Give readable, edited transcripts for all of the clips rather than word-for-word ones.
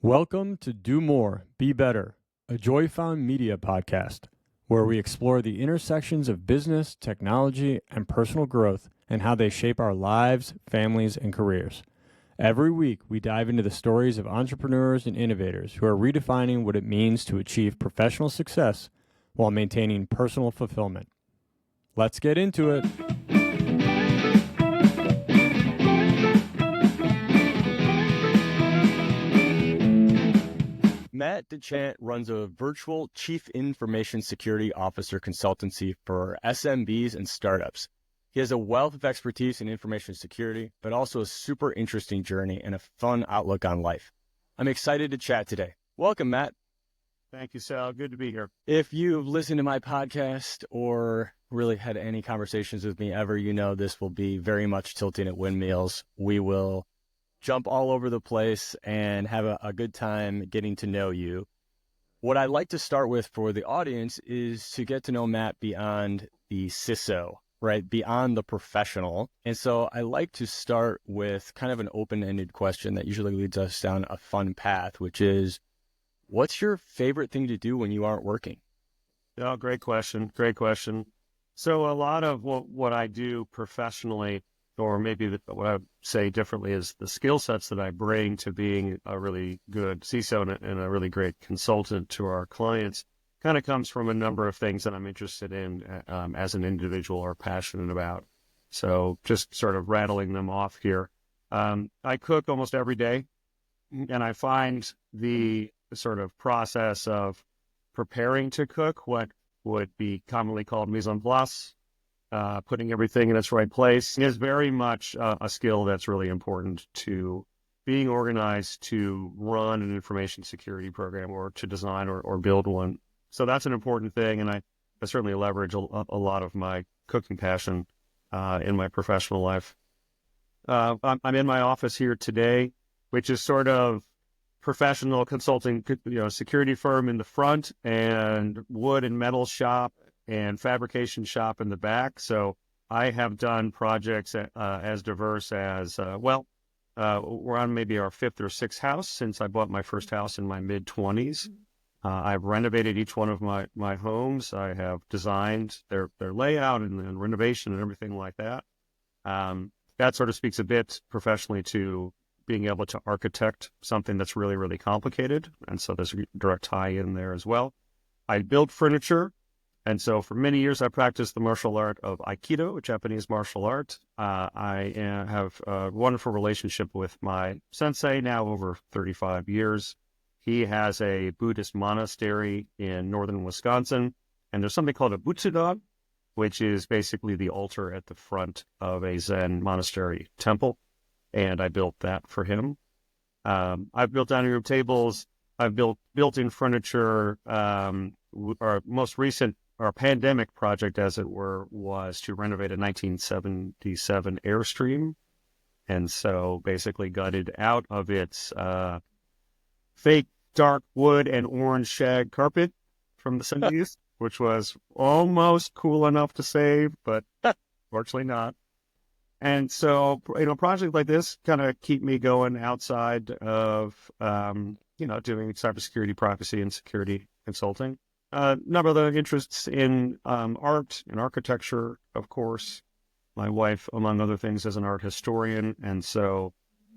Welcome to Do More, Be Better, a Joy Found Media podcast, where we explore the intersections of business, technology, and personal growth and how they shape our lives, families, and careers. Every week, we dive into the stories of entrepreneurs and innovators who are redefining what it means to achieve professional success while maintaining personal fulfillment. Let's get into it. Matt DeChant runs a virtual Chief Information Security Officer consultancy for SMBs and startups. He has a wealth of expertise in information security, but also a super interesting journey and a fun outlook on life. I'm excited to chat today. Welcome, Matt. Thank you, Sal. Good to be here. If you've listened to my podcast or really had any conversations with me ever, you know this will be very much tilting at windmills. We will jump all over the place and have a good time getting to know you. What I'd like to start with for the audience is to get to know Matt beyond the CISO, right? Beyond the professional. And so I like to start with kind of an open-ended question that usually leads us down a fun path, which is, what's your favorite thing to do when you aren't working? Oh, great question. Great question. So a lot of what I do professionally, or maybe what I would say differently, is the skill sets that I bring to being a really good CISO and a really great consultant to our clients kind of comes from a number of things that I'm interested in as an individual or passionate about. So just sort of rattling them off here. I cook almost every day, and I find the sort of process of preparing to cook, what would be commonly called mise en place, putting everything in its right place, is very much a skill that's really important to being organized to run an information security program or to design or build one. So that's an important thing, and I certainly leverage a lot of my cooking passion in my professional life. I'm in my office here today, which is sort of professional consulting, security firm in the front and wood and metal shop and fabrication shop in the back. So I have done projects as diverse as, we're on maybe our fifth or sixth house since I bought my first house in my mid-20s. I've renovated each one of my homes. I have designed their layout and renovation and everything like that. That sort of speaks a bit professionally to being able to architect something that's really, really complicated. And so there's a direct tie in there as well. I build furniture. And so for many years, I practiced the martial art of Aikido, a Japanese martial art. I have a wonderful relationship with my sensei now over 35 years. He has a Buddhist monastery in northern Wisconsin, and there's something called a Butsudan, which is basically the altar at the front of a Zen monastery temple, and I built that for him. I've built dining room tables. I've built built-in furniture. Our most recent, our pandemic project, as it were, was to renovate a 1977 Airstream, and so basically gutted out of its fake dark wood and orange shag carpet from the 70s, which was almost cool enough to save, but fortunately not. And so, projects like this kind of keep me going outside of, doing cybersecurity, privacy, and security consulting. A number of the interests in art and architecture, of course. My wife, among other things, is an art historian, and so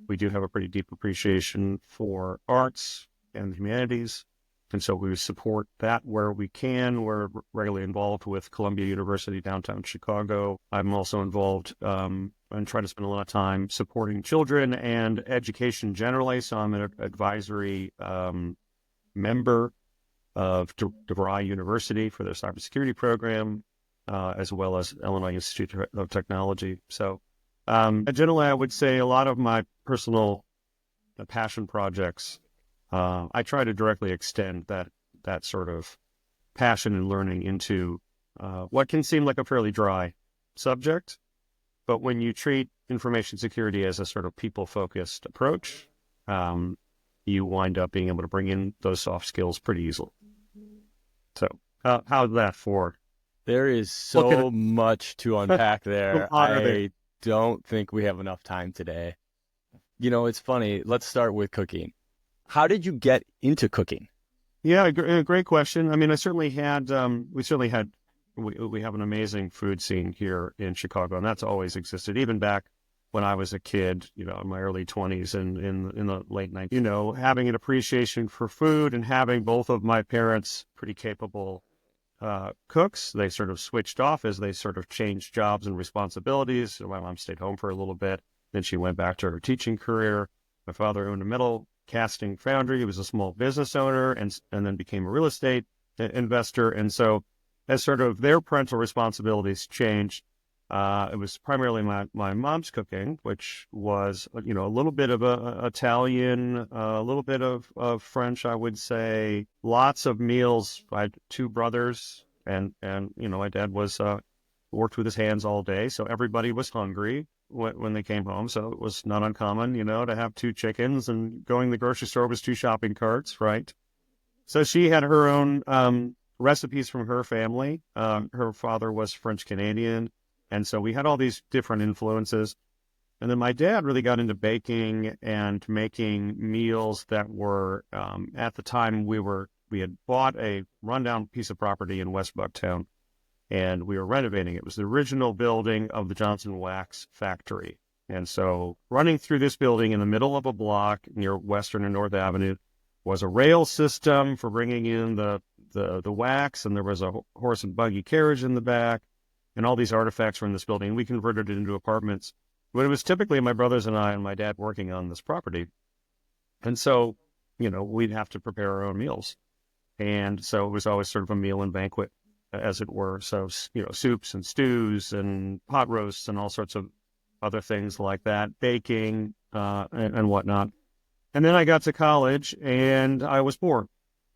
we do have a pretty deep appreciation for arts and the humanities. And so we support that where we can. We're regularly involved with Columbia University downtown Chicago. I'm also involved and try to spend a lot of time supporting children and education generally. So I'm an advisory member of DeVry University for their cybersecurity program, as well as Illinois Institute of Technology. So generally, I would say a lot of my personal passion projects, I try to directly extend that sort of passion and learning into what can seem like a fairly dry subject. But when you treat information security as a sort of people-focused approach, you wind up being able to bring in those soft skills pretty easily. So how's that for? There is so much to unpack there. I don't think we have enough time today. It's funny. Let's start with cooking. How did you get into cooking? Yeah, great question. I mean, I certainly had, we have an amazing food scene here in Chicago, and that's always existed, even back when I was a kid, in my early 20s and in the late 90s. Having an appreciation for food and having both of my parents pretty capable cooks. They sort of switched off as they sort of changed jobs and responsibilities. So my mom stayed home for a little bit. Then she went back to her teaching career. My father owned a metal casting foundry. He was a small business owner and then became a real estate investor. And so as sort of their parental responsibilities changed, it was primarily my mom's cooking, which was, a little bit of Italian, a little bit of French, I would say, lots of meals. I had two brothers and my dad worked with his hands all day. So everybody was hungry when they came home. So it was not uncommon, to have two chickens, and going to the grocery store was two shopping carts, right? So she had her own recipes from her family. Her father was French Canadian. And so we had all these different influences. And then my dad really got into baking and making meals that were, at the time we had bought a rundown piece of property in West Bucktown, and we were renovating it. It was the original building of the Johnson Wax factory. And so running through this building in the middle of a block near Western and North Avenue was a rail system for bringing in the wax, and there was a horse and buggy carriage in the back. And all these artifacts were in this building. We converted it into apartments. But it was typically my brothers and I and my dad working on this property. And so, we'd have to prepare our own meals. And so it was always sort of a meal and banquet, as it were. So, soups and stews and pot roasts and all sorts of other things like that, baking and whatnot. And then I got to college and I was bored,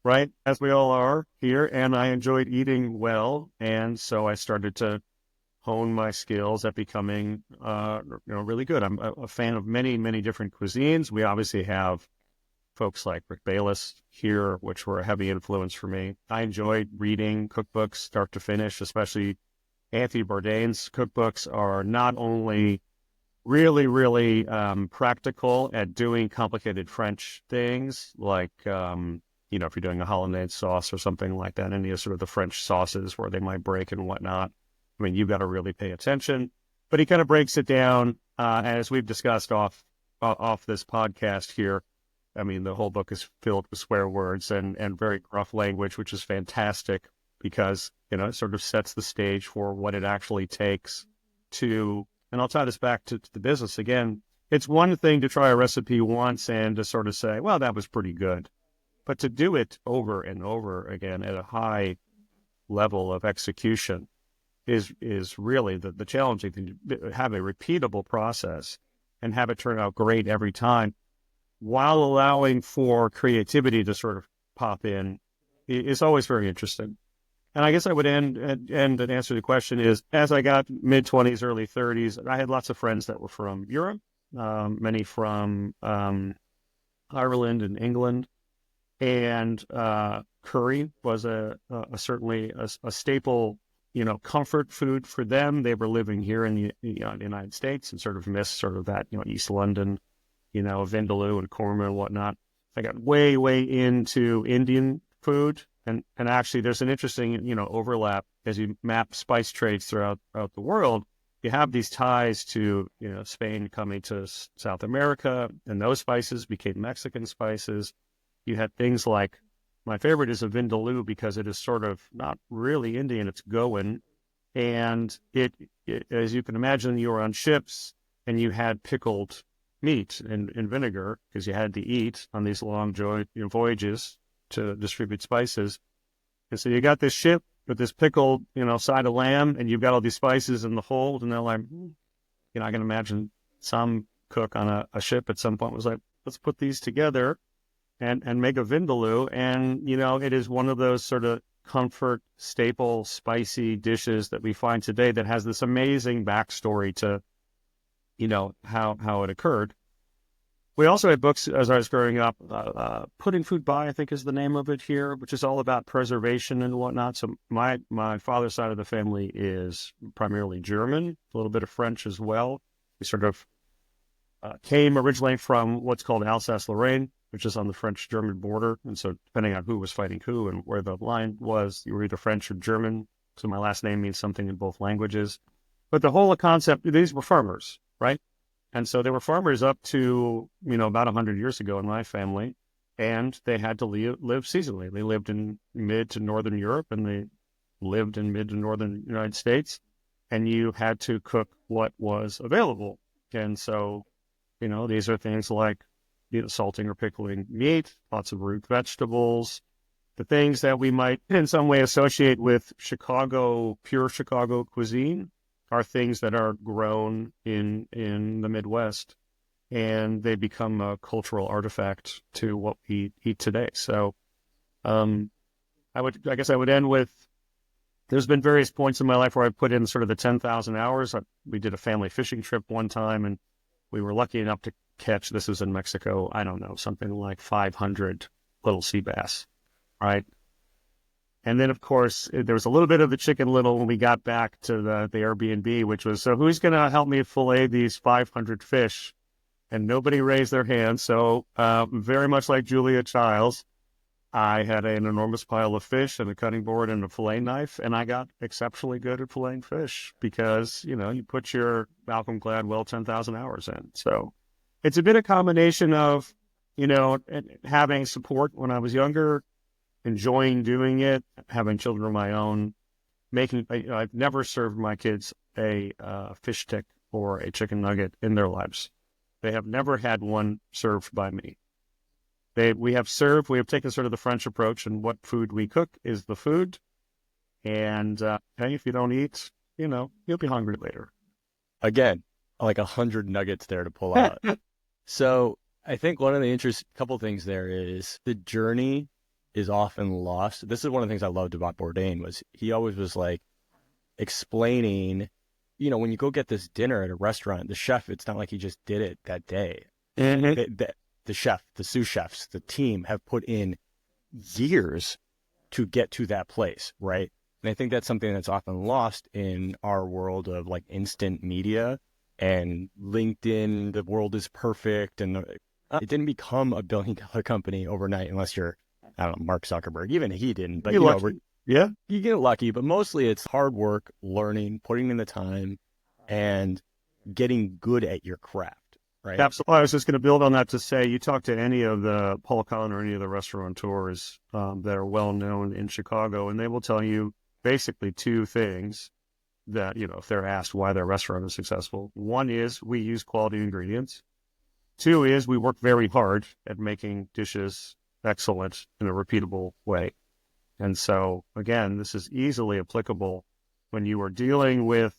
right? As we all are here. And I enjoyed eating well. And so I started to hone my skills at becoming, really good. I'm a fan of many, many different cuisines. We obviously have folks like Rick Bayless here, which were a heavy influence for me. I enjoyed reading cookbooks start to finish, especially Anthony Bourdain's cookbooks are not only really, really practical at doing complicated French things, like, if you're doing a hollandaise sauce or something like that, any of sort of the French sauces where they might break and whatnot. I mean, you've got to really pay attention. But he kind of breaks it down, as we've discussed off this podcast here. I mean, the whole book is filled with swear words and very rough language, which is fantastic because, it sort of sets the stage for what it actually takes to, and I'll tie this back to the business again. It's one thing to try a recipe once and to sort of say, well, that was pretty good. But to do it over and over again at a high level of execution is really the challenging thing. To have a repeatable process and have it turn out great every time while allowing for creativity to sort of pop in is always very interesting. And I guess I would end and answer the question is, as I got mid-20s, early 30s, I had lots of friends that were from Europe, many from Ireland and England. And curry was certainly a staple, comfort food for them. They were living here in the United States and sort of missed sort of that, East London, vindaloo and korma and whatnot. I got way, way into Indian food. And actually there's an interesting, overlap as you map spice trades throughout the world. You have these ties to, Spain coming to South America, and those spices became Mexican spices. You had things like, my favorite is a vindaloo because it is sort of not really Indian, it's Goan. And it as you can imagine, you were on ships and you had pickled meat in vinegar because you had to eat on these long voyages to distribute spices. And so you got this ship with this pickled, side of lamb, and you've got all these spices in the hold, and they're like, I can imagine some cook on a ship at some point was like, let's put these together and make a vindaloo. And, it is one of those sort of comfort, staple, spicy dishes that we find today that has this amazing backstory to, how it occurred. We also had books as I was growing up. Putting Food By, I think is the name of it here, which is all about preservation and whatnot. So my father's side of the family is primarily German, a little bit of French as well. We sort of came originally from what's called Alsace-Lorraine, which is on the French-German border. And so depending on who was fighting who and where the line was, you were either French or German. So my last name means something in both languages. But the whole concept, these were farmers, right? And so they were farmers up to, about 100 years ago in my family, and they had to live seasonally. They lived in mid to northern Europe, and they lived in mid to northern United States, and you had to cook what was available. And so, these are things like, salting or pickling meat, lots of root vegetables, the things that we might in some way associate with pure Chicago cuisine are things that are grown in the Midwest, and they become a cultural artifact to what we eat today. So I guess I would end with, there's been various points in my life where I put in sort of the 10,000 hours. We did a family fishing trip one time, and we were lucky enough to catch, this was in Mexico, I don't know, something like 500 little sea bass, right? And then, of course, there was a little bit of the Chicken Little when we got back to the Airbnb, which was, so who's going to help me fillet these 500 fish? And nobody raised their hand. So very much like Julia Childs, I had an enormous pile of fish and a cutting board and a fillet knife, and I got exceptionally good at filleting fish because, you put your Malcolm Gladwell 10,000 hours in. So it's a bit of combination of, having support when I was younger, enjoying doing it, having children of my own, I've never served my kids a fish stick or a chicken nugget in their lives. They have never had one served by me. We have taken sort of the French approach, and what food we cook is the food. And hey, if you don't eat, you'll be hungry later. Again, like 100 nuggets there to pull out. So I think one of the couple things there is the journey is often lost. This is one of the things I loved about Bourdain was he always was like explaining, when you go get this dinner at a restaurant, the chef, it's not like he just did it that day. Mm-hmm. The chef, the sous chefs, the team have put in years to get to that place, right? And I think that's something that's often lost in our world of like instant media and LinkedIn. The world is perfect, and it didn't become a billion-dollar company overnight unless you're, I don't know, Mark Zuckerberg. Even he didn't, but yeah, you get lucky. But mostly it's hard work, learning, putting in the time, and getting good at your craft, right? Absolutely. I was just going to build on that to say, you talk to any of the Paul Kahn or any of the restaurateurs that are well known in Chicago, and they will tell you basically two things that, if they're asked why their restaurant is successful. One is we use quality ingredients. Two is we work very hard at making dishes excellent in a repeatable way. And so, again, this is easily applicable when you are dealing with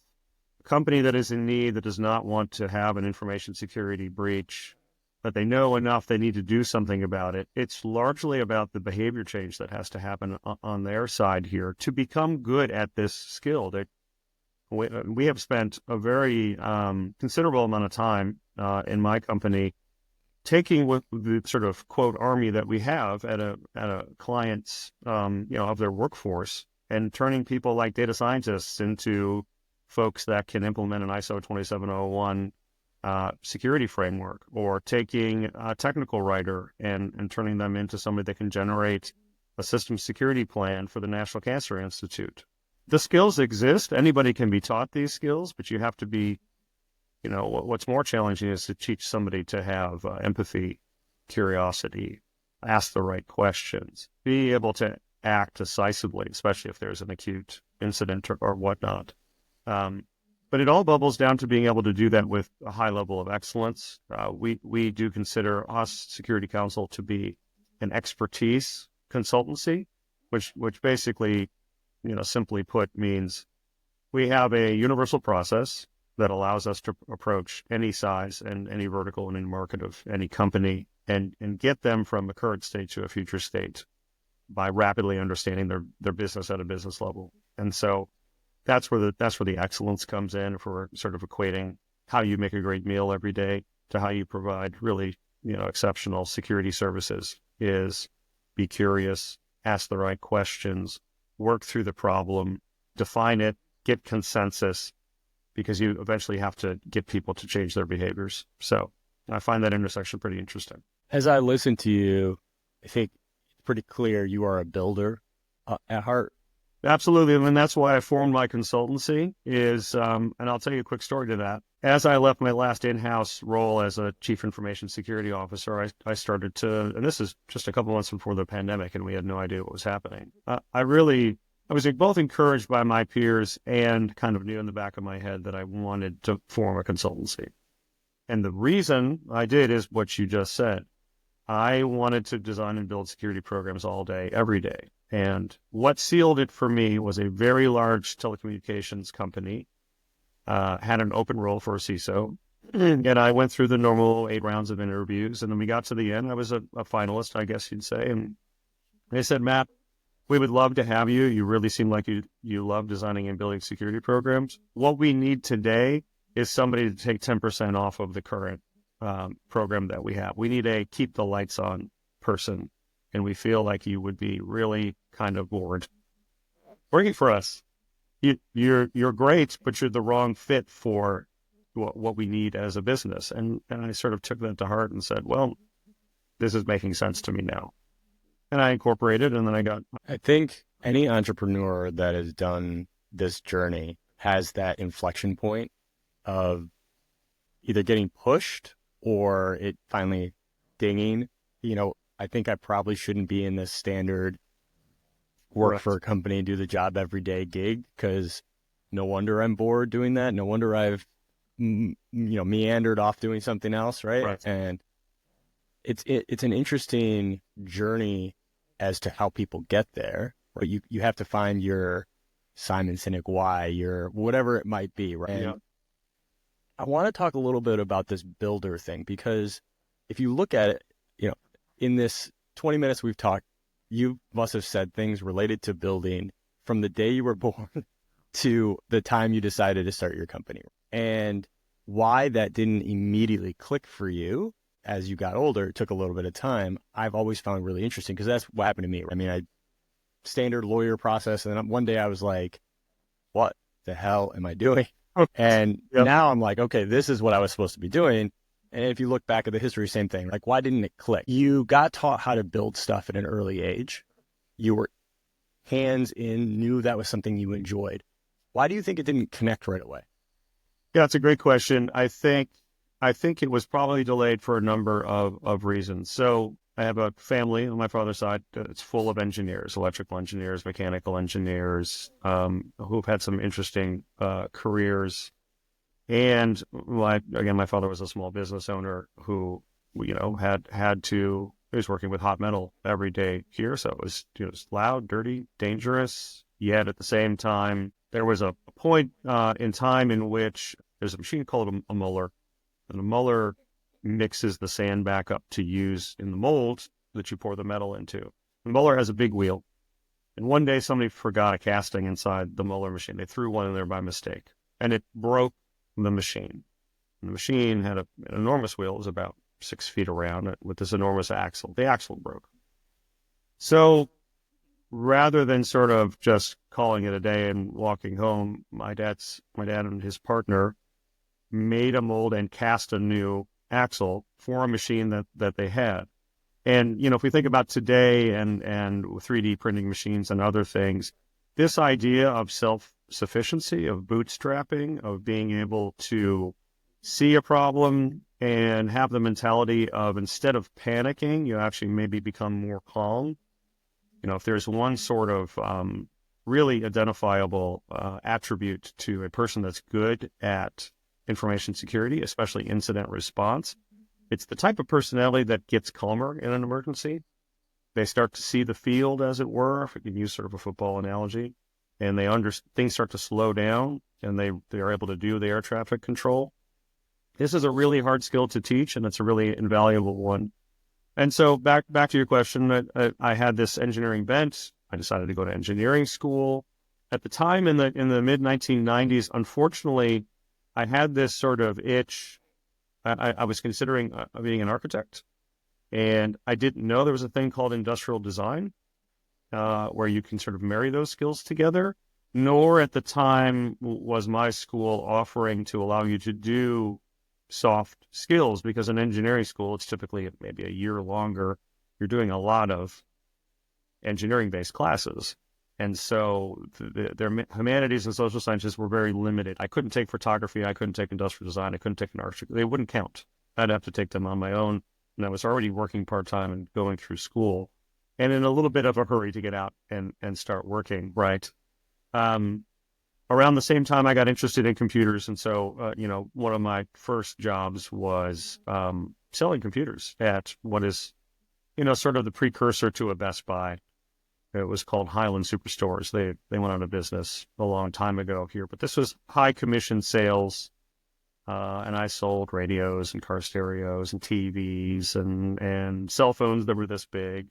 a company that is in need, that does not want to have an information security breach, but they know enough they need to do something about it. It's largely about the behavior change that has to happen on their side here to become good at this skill. That we have spent a very considerable amount of time in my company taking with the sort of quote army that we have at a client's of their workforce, and turning people like data scientists into folks that can implement an ISO 27001 security framework, or taking a technical writer and turning them into somebody that can generate a system security plan for the National Cancer Institute. The skills exist. Anybody can be taught these skills, but you have to be, what's more challenging is to teach somebody to have empathy, curiosity, ask the right questions, be able to act decisively, especially if there's an acute incident or whatnot. But it all bubbles down to being able to do that with a high level of excellence. We do consider us, Security Counsel, to be an expertise consultancy, which basically, simply put, means we have a universal process that allows us to approach any size and any vertical and any market of any company and get them from a current state to a future state by rapidly understanding their business at a business level. And so that's where the excellence comes in, if we're sort of equating how you make a great meal every day to how you provide really, exceptional security services, is be curious, ask the right questions, work through the problem, define it, get consensus, because you eventually have to get people to change their behaviors. So I find that intersection pretty interesting. As I listen to you, I think it's pretty clear you are a builder at heart. Absolutely. And that's why I formed my consultancy and I'll tell you a quick story to that. As I left my last in-house role as a chief information security officer, I started to, and this is just a couple months before the pandemic, and we had no idea what was happening. I was both encouraged by my peers and kind of knew in the back of my head that I wanted to form a consultancy. And the reason I did is what you just said. I wanted to design and build security programs all day, every day. And what sealed it for me was a very large telecommunications company, had an open role for a CISO. And I went through the normal 8 rounds of interviews. And then we got to the end. I was a finalist, I guess you'd say. And they said, Matt, we would love to have you. You really seem like you love designing and building security programs. What we need today is somebody to take 10% off of the current program that we have. We need a keep the lights on person. And we feel like you would be really kind of bored working for us. You're great, but you're the wrong fit for what we need as a business. And I sort of took that to heart and said, well, this is making sense to me now. And I incorporated, and then I think any entrepreneur that has done this journey has that inflection point of either getting pushed or it finally dinging. I think I probably shouldn't be in this standard work for a company, do the job every day gig, because no wonder I'm bored doing that. No wonder I've, meandered off doing something else. Right. And it's an interesting journey as to how people get there, but you have to find your Simon Sinek why, your whatever it might be. Right. Yeah. And I want to talk a little bit about this builder thing, because if you look at it, in this 20 minutes we've talked, you must have said things related to building from the day you were born to the time you decided to start your company. And why that didn't immediately click for you as you got older, it took a little bit of time, I've always found really interesting, because that's what happened to me. I mean, standard lawyer process, and then one day I was like, what the hell am I doing? And now I'm like, okay, this is what I was supposed to be doing. And if you look back at the history, same thing. Like, why didn't it click? You got taught how to build stuff at an early age. You were hands in, knew that was something you enjoyed. Why do you think it didn't connect right away? Yeah, it's a great question. I think it was probably delayed for a number of reasons. So I have a family on my father's side that's full of engineers, electrical engineers, mechanical engineers, who've had some interesting careers. And my father was a small business owner who, he was working with hot metal every day here. So it was, loud, dirty, dangerous. Yet at the same time, there was a point in time in which there's a machine called a muller. And a muller mixes the sand back up to use in the mold that you pour the metal into. The muller has a big wheel. And one day somebody forgot a casting inside the muller machine. They threw one in there by mistake. And it broke the machine. And the machine had an enormous wheel. It was about 6 feet around with this enormous axle. The axle broke. So rather than sort of just calling it a day and walking home, my dad and his partner made a mold and cast a new axle for a machine that they had. And, if we think about today and 3D printing machines and other things, this idea of self-sufficiency, of bootstrapping, of being able to see a problem and have the mentality of, instead of panicking, you actually maybe become more calm. If there's one sort of really identifiable attribute to a person that's good at information security, especially incident response, it's the type of personality that gets calmer in an emergency. They start to see the field, as it were, if we can use sort of a football analogy, and things start to slow down, and they are able to do the air traffic control. This is a really hard skill to teach, and it's a really invaluable one. And so back to your question, I had this engineering bent. I decided to go to engineering school. At the time in the mid 1990s, unfortunately, I had this sort of itch. I was considering being an architect, and I didn't know there was a thing called industrial design, where you can sort of marry those skills together. Nor at the time was my school offering to allow you to do soft skills, because in engineering school, it's typically maybe a year longer. You're doing a lot of engineering-based classes. And so their humanities and social sciences were very limited. I couldn't take photography. I couldn't take industrial design. I couldn't take an art. They wouldn't count. I'd have to take them on my own. And I was already working part-time and going through school and in a little bit of a hurry to get out and start working, right? Around the same time, I got interested in computers. And so, one of my first jobs was selling computers at what is, sort of the precursor to a Best Buy. It was called Highland Superstores. They went out of business a long time ago here, but this was high commission sales. And I sold radios and car stereos and TVs and cell phones that were this big,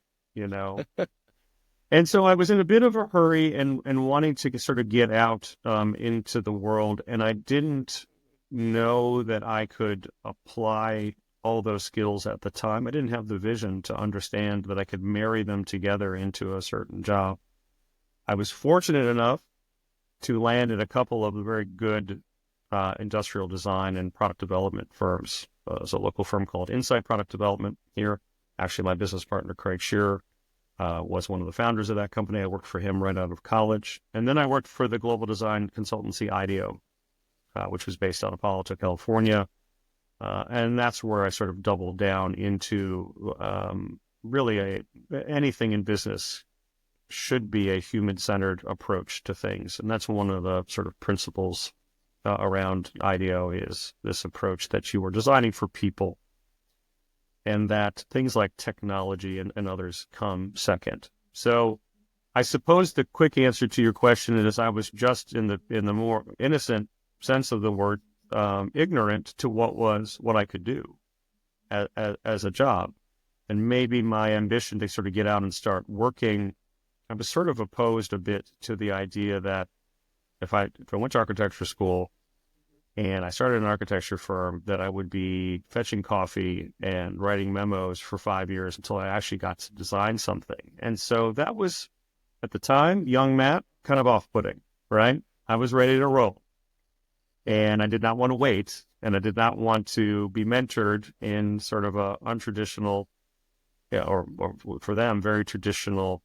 And so I was in a bit of a hurry and wanting to sort of get out into the world. And I didn't know that I could apply all those skills at the time. I didn't have the vision to understand that I could marry them together into a certain job. I was fortunate enough to land at a couple of very good industrial design and product development firms. There's a local firm called Insight Product Development here. Actually, my business partner, Craig Shearer, was one of the founders of that company. I worked for him right out of college. And then I worked for the global design consultancy IDEO, which was based out of Palo Alto, California. And that's where I sort of doubled down into really anything in business should be a human-centered approach to things. And that's one of the sort of principles around IDEO, is this approach that you are designing for people, and that things like technology and others come second. So I suppose the quick answer to your question is I was just in the more innocent sense of the word, ignorant to what I could do as a job. And maybe my ambition to sort of get out and start working, I was sort of opposed a bit to the idea that if I went to architecture school and I started an architecture firm, that I would be fetching coffee and writing memos for 5 years until I actually got to design something. And so that was, at the time, young Matt, kind of off-putting, right? I was ready to roll. And I did not want to wait, and I did not want to be mentored in sort of a untraditional, or for them, very traditional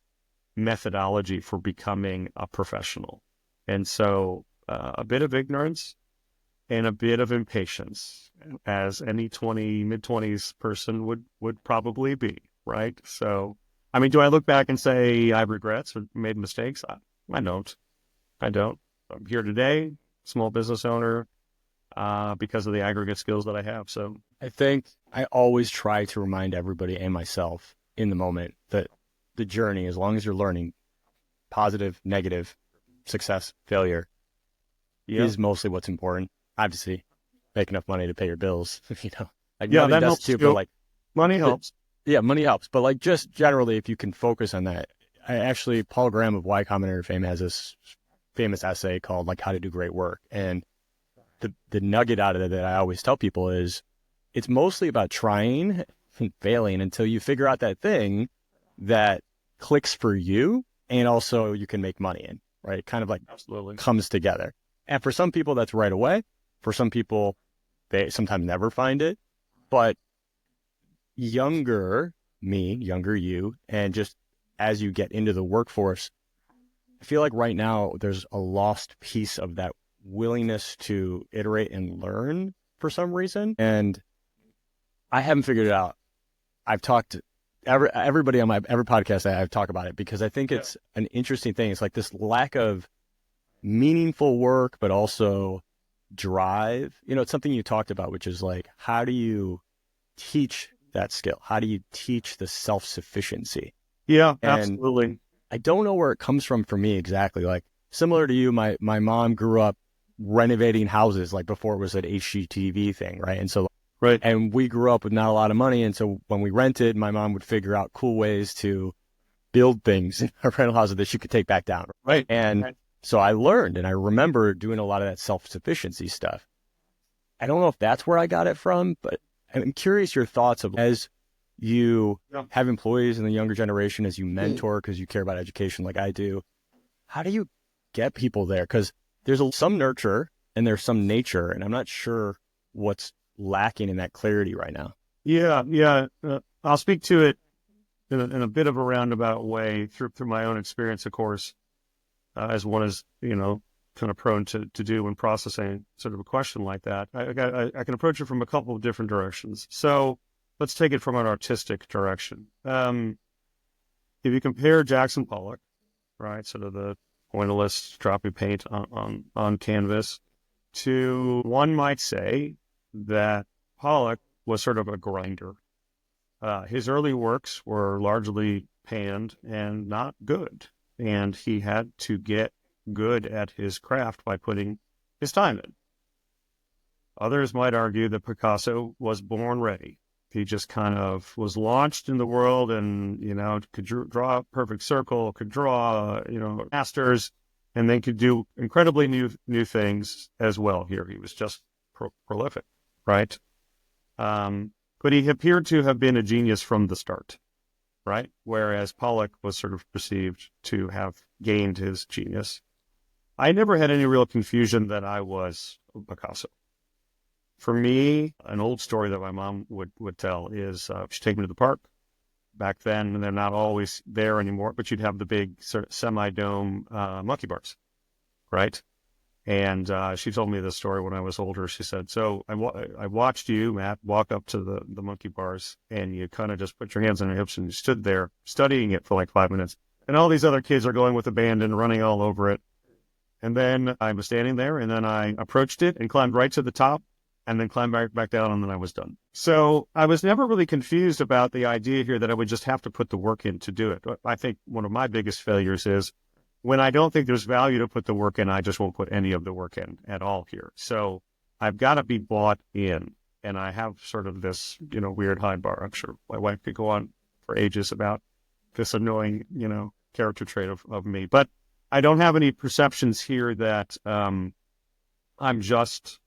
methodology for becoming a professional. And so a bit of ignorance and a bit of impatience, as any mid-20s person would probably be, right? So, I mean, do I look back and say I have regrets or made mistakes? I don't. I'm here today, small business owner, because of the aggregate skills that I have. So I think I always try to remind everybody and myself in the moment that the journey, as long as you're learning, positive, negative, success, failure, is mostly what's important. Obviously, make enough money to pay your bills, Like money that does helps too, too. but like money helps. Yeah, money helps. But like just generally, if you can focus on that, Paul Graham of Y Combinator fame has this famous essay called like How to Do Great Work. And the nugget out of it that I always tell people is it's mostly about trying and failing until you figure out that thing that clicks for you and also you can make money in, right? It kind of like Absolutely comes together. And for some people, that's right away. For some people, they sometimes never find it. But younger me, younger you, and just as you get into the workforce, I feel like right now there's a lost piece of that willingness to iterate and learn for some reason. And I haven't figured it out. I've talked to everybody on every podcast I've talked about it because I think it's an interesting thing. It's like this lack of meaningful work, but also drive. It's something you talked about, which is like, how do you teach that skill? How do you teach the self-sufficiency? Yeah, and absolutely. I don't know where it comes from for me exactly. Like similar to you, my mom grew up renovating houses like before it was an HGTV thing, right? And so, right. And we grew up with not a lot of money, and so when we rented, my mom would figure out cool ways to build things in our rental houses that she could take back down, right? And so I learned, and I remember doing a lot of that self-sufficiency stuff. I don't know if that's where I got it from, but I'm curious your thoughts of as you have employees in the younger generation, as you mentor because you care about education like I do. How do you get people there? Because there's some nurture and there's some nature, and I'm not sure what's lacking in that clarity right now? Yeah. I'll speak to it in a bit of a roundabout way through my own experience, of course, as one is, kind of prone to do when processing sort of a question like that. I can approach it from a couple of different directions. So let's take it from an artistic direction. If you compare Jackson Pollock, right, sort of the pointillist dropping paint on canvas, to one might say that Pollock was sort of a grinder. His early works were largely panned and not good, and he had to get good at his craft by putting his time in. Others might argue that Picasso was born ready. He just kind of was launched in the world and, could draw a perfect circle, could draw, masters, and then could do incredibly new things as well here. He was just prolific, right? But he appeared to have been a genius from the start, right? Whereas Pollock was sort of perceived to have gained his genius. I never had any real confusion that I was Picasso. For me, an old story that my mom would tell is she'd take me to the park. Back then, and they're not always there anymore, but you'd have the big sort of semi-dome monkey bars, right? And she told me this story when I was older. She said, so I watched you, Matt, walk up to the monkey bars, and you kind of just put your hands on your hips and you stood there studying it for like 5 minutes. And all these other kids are going with abandon, running all over it. And then I was standing there, and then I approached it and climbed right to the top, and then climbed back down, and then I was done. So I was never really confused about the idea here that I would just have to put the work in to do it. I think one of my biggest failures is when I don't think there's value to put the work in, I just won't put any of the work in at all here. So I've got to be bought in, and I have sort of this, weird high bar. I'm sure my wife could go on for ages about this annoying, character trait of me. But I don't have any perceptions here that I'm just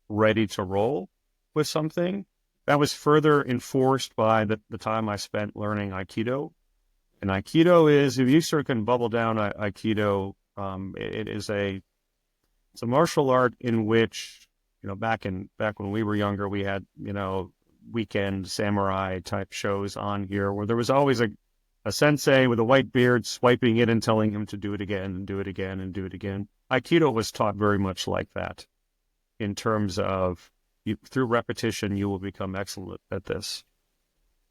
ready to roll with something. That was further enforced by the time I spent learning Aikido. And Aikido is, if you sort of can bubble down Aikido, it's a martial art in which, back when we were younger, we had, weekend samurai type shows on here where there was always a sensei with a white beard swiping it and telling him to do it again and do it again and do it again. Aikido was taught very much like that, in terms of through repetition, you will become excellent at this.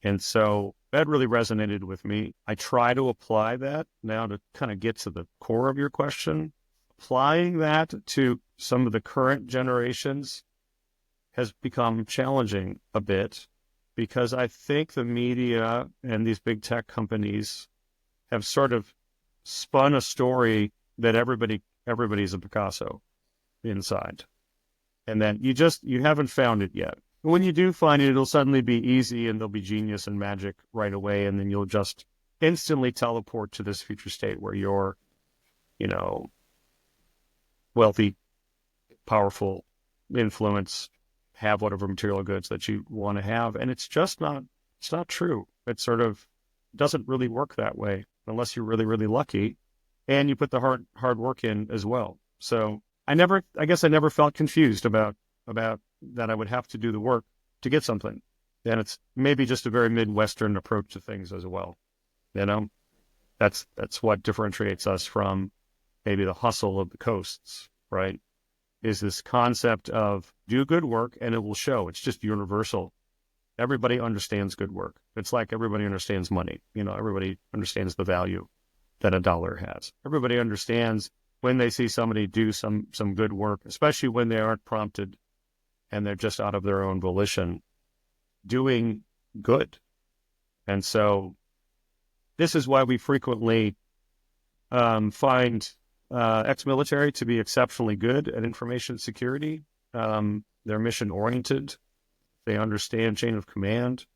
And so that really resonated with me. I try to apply that now to kind of get to the core of your question. Applying that to some of the current generations has become challenging a bit, because I think the media and these big tech companies have sort of spun a story that everybody's a Picasso inside. And then you haven't found it yet. When you do find it, it'll suddenly be easy and there'll be genius and magic right away. And then you'll just instantly teleport to this future state where you're, wealthy, powerful, influence, have whatever material goods that you want to have. And it's not true. It sort of doesn't really work that way unless you're really, really lucky and you put the hard work in as well. So I guess I never felt confused about that I would have to do the work to get something. And it's maybe just a very Midwestern approach to things as well. That's what differentiates us from maybe the hustle of the coasts, right? Is this concept of do good work and it will show. It's just universal. Everybody understands good work. It's like everybody understands money. Everybody understands the value that a dollar has. Everybody understands when they see somebody do some good work, especially when they aren't prompted and they're just out of their own volition doing good. And so this is why we frequently find ex-military to be exceptionally good at information security. They're mission-oriented. They understand chain of command.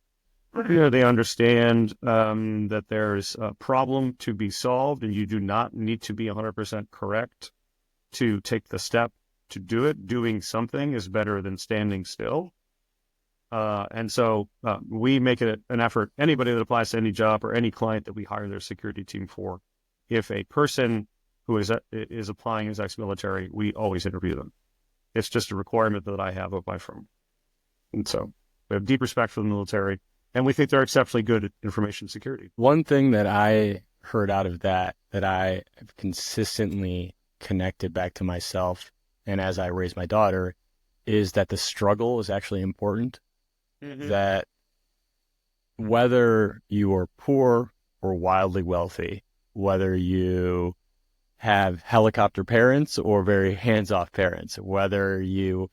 They understand that there's a problem to be solved, and you do not need to be 100% correct to take the step to do it. Doing something is better than standing still. And so we make it an effort, anybody that applies to any job or any client that we hire their security team for, if a person who is applying as ex-military, we always interview them. It's just a requirement that I have of my firm. And so we have deep respect for the military, and we think they're exceptionally good at information security. One thing that I heard out of that I have consistently connected back to myself and as I raise my daughter is that the struggle is actually important. That whether you are poor or wildly wealthy, whether you have helicopter parents or very hands-off parents, whether you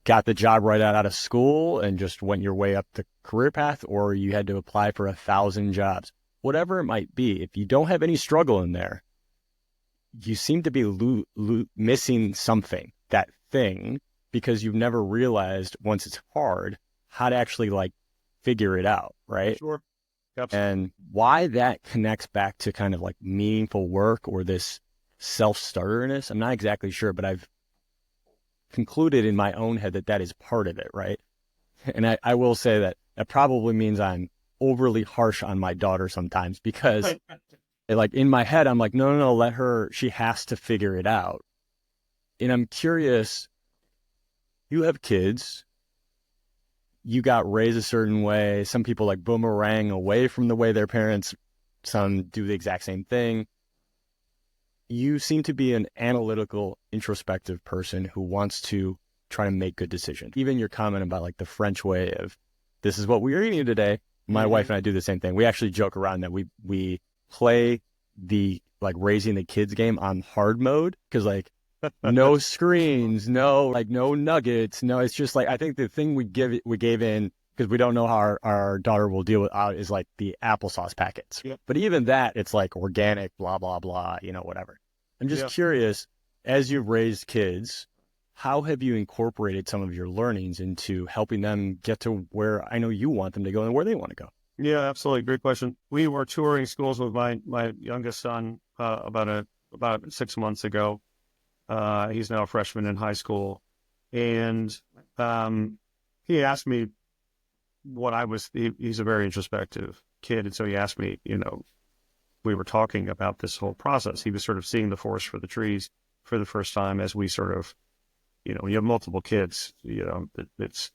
got the job right out of school and just went your way up the career path, or you had to apply for 1,000 jobs, whatever it might be, if you don't have any struggle in there, you seem to be missing something, that thing, because you've never realized once it's hard how to actually like figure it out, right? Sure. Absolutely. And why that connects back to kind of like meaningful work or this self-starterness, I'm not exactly sure, but I've concluded in my own head that that is part of it, right? And I will say that that probably means I'm overly harsh on my daughter sometimes because like in my head, I'm like, no, let her, she has to figure it out. And I'm curious, you have kids, you got raised a certain way. Some people like boomerang away from the way their parents, some do the exact same thing. You seem to be an analytical, introspective person who wants to try to make good decisions. Even your comment about like the French way of this is what we are eating today. My wife and I do the same thing. We actually joke around that we play the like raising the kids game on hard mode because like no screens, no nuggets, no. It's just like I think the thing we gave in because we don't know how our daughter will deal with is like the applesauce packets. Yep. But even that, it's like organic, blah blah blah, whatever. I'm just curious, as you've raised kids, how have you incorporated some of your learnings into helping them get to where I know you want them to go and where they want to go? Yeah, absolutely. Great question. We were touring schools with my youngest son about 6 months ago. He's now a freshman in high school. And he asked me what he's a very introspective kid. And so he asked me, we were talking about this whole process. He was sort of seeing the forest for the trees for the first time as we sort of, when you have multiple kids, it's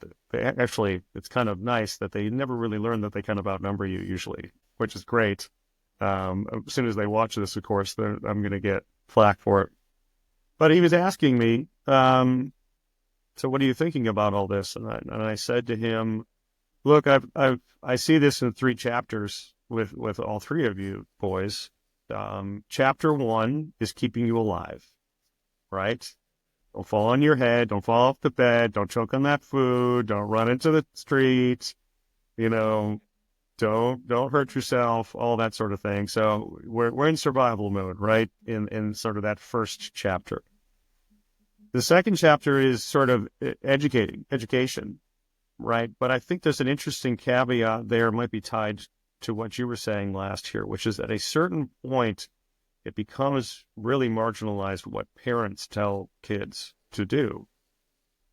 kind of nice that they never really learn that they kind of outnumber you usually, which is great. As soon as they watch this, of course, I'm going to get flack for it. But he was asking me, so what are you thinking about all this? And I said to him, look, I see this in 3 chapters with all 3 of you boys. Chapter 1 is keeping you alive, right? Don't fall on your head. Don't fall off the bed. Don't choke on that food. Don't run into the streets. Don't hurt yourself. All that sort of thing. So we're in survival mode, right? In sort of that first chapter. The second chapter is sort of education, right? But I think there's an interesting caveat there, might be tied to what you were saying last year, which is at a certain point, it becomes really marginalized what parents tell kids to do.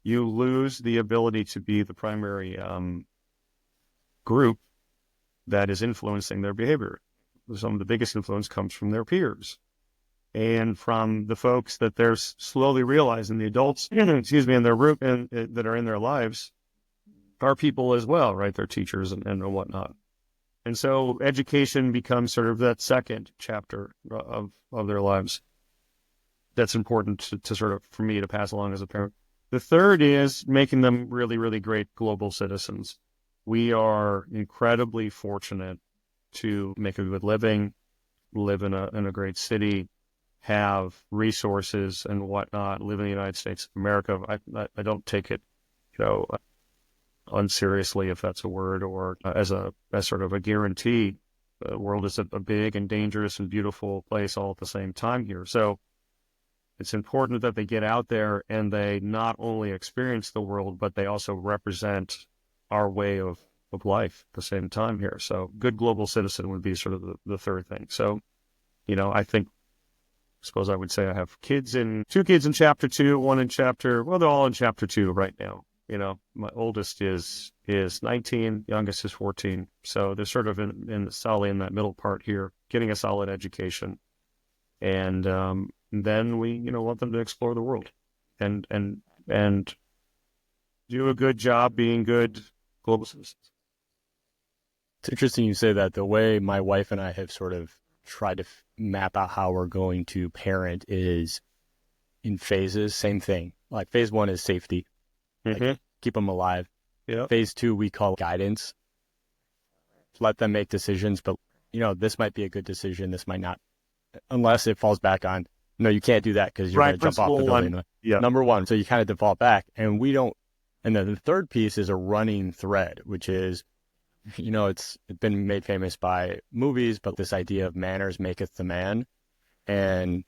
You lose the ability to be the primary group that is influencing their behavior. Some of the biggest influence comes from their peers and from the folks that they're slowly realizing, the adults, in their group and that are in their lives are people as well, right? They're teachers and whatnot. And so education becomes sort of that second chapter of their lives. That's important to sort of, for me, to pass along as a parent. The third is making them really, really great global citizens. We are incredibly fortunate to make a good living, live in a great city, have resources and whatnot, live in the United States of America. I don't take it, unseriously, if that's a word, or as sort of a guarantee. The world is a big and dangerous and beautiful place all at the same time here. So it's important that they get out there and they not only experience the world, but they also represent our way of life at the same time here. So good global citizen would be sort of the third thing. So, I suppose I would say I have 2 kids in chapter 2, one in they're all in chapter 2 right now. My oldest is 19, youngest is 14. So they're sort of solidly in that middle part here, getting a solid education. And then we, want them to explore the world and do a good job being good global citizens. It's interesting you say that. The way my wife and I have sort of tried to map out how we're going to parent is in phases. Same thing. Like phase 1 is safety, like keep them alive. Yeah. Phase 2 we call guidance. Let them make decisions, but this might be a good decision. This might not, unless it falls back on, no, you can't do that because you're going to jump off the building. Yeah. Number one. So you kind of default back, and we don't. And then the third piece is a running thread, which is, it's been made famous by movies, but this idea of manners maketh the man. And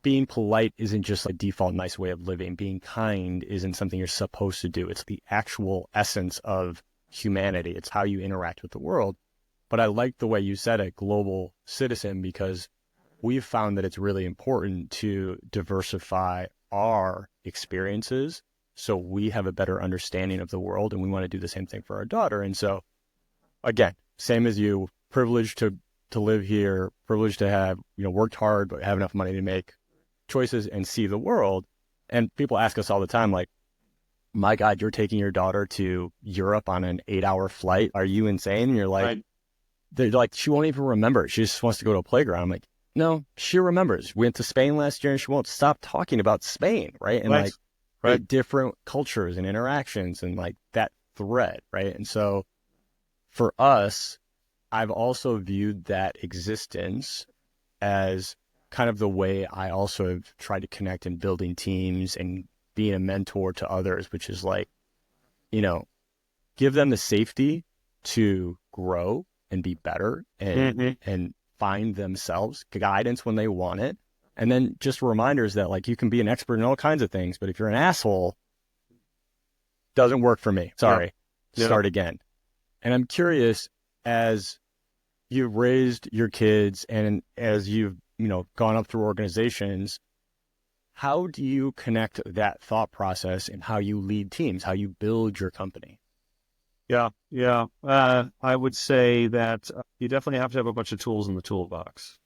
being polite isn't just a default nice way of living. Being kind isn't something you're supposed to do. It's the actual essence of humanity. It's how you interact with the world. But I like the way you said it, global citizen, because we've found that it's really important to diversify our experiences so we have a better understanding of the world, and we want to do the same thing for our daughter. And so, again, same as you, privileged to live here, privileged to have, worked hard, but have enough money to make choices and see the world. And people ask us all the time, like, my God, you're taking your daughter to Europe on an 8-hour flight. Are you insane? And you're like, Right. They're like, she won't even remember. She just wants to go to a playground. I'm like, no, she remembers. We went to Spain last year and she won't stop talking about Spain. Right. And like different cultures and interactions and like that thread. Right. And so for us, I've also viewed that existence as kind of the way I also have tried to connect in building teams and being a mentor to others, which is like, give them the safety to grow and be better and find themselves, guidance when they want it. And then just reminders that like you can be an expert in all kinds of things, but if you're an asshole, doesn't work for me. Sorry. Yeah. Start again. And I'm curious, as you've raised your kids and as you've, gone up through organizations, how do you connect that thought process and how you lead teams, how you build your company? Yeah. I would say that you definitely have to have a bunch of tools in the toolbox.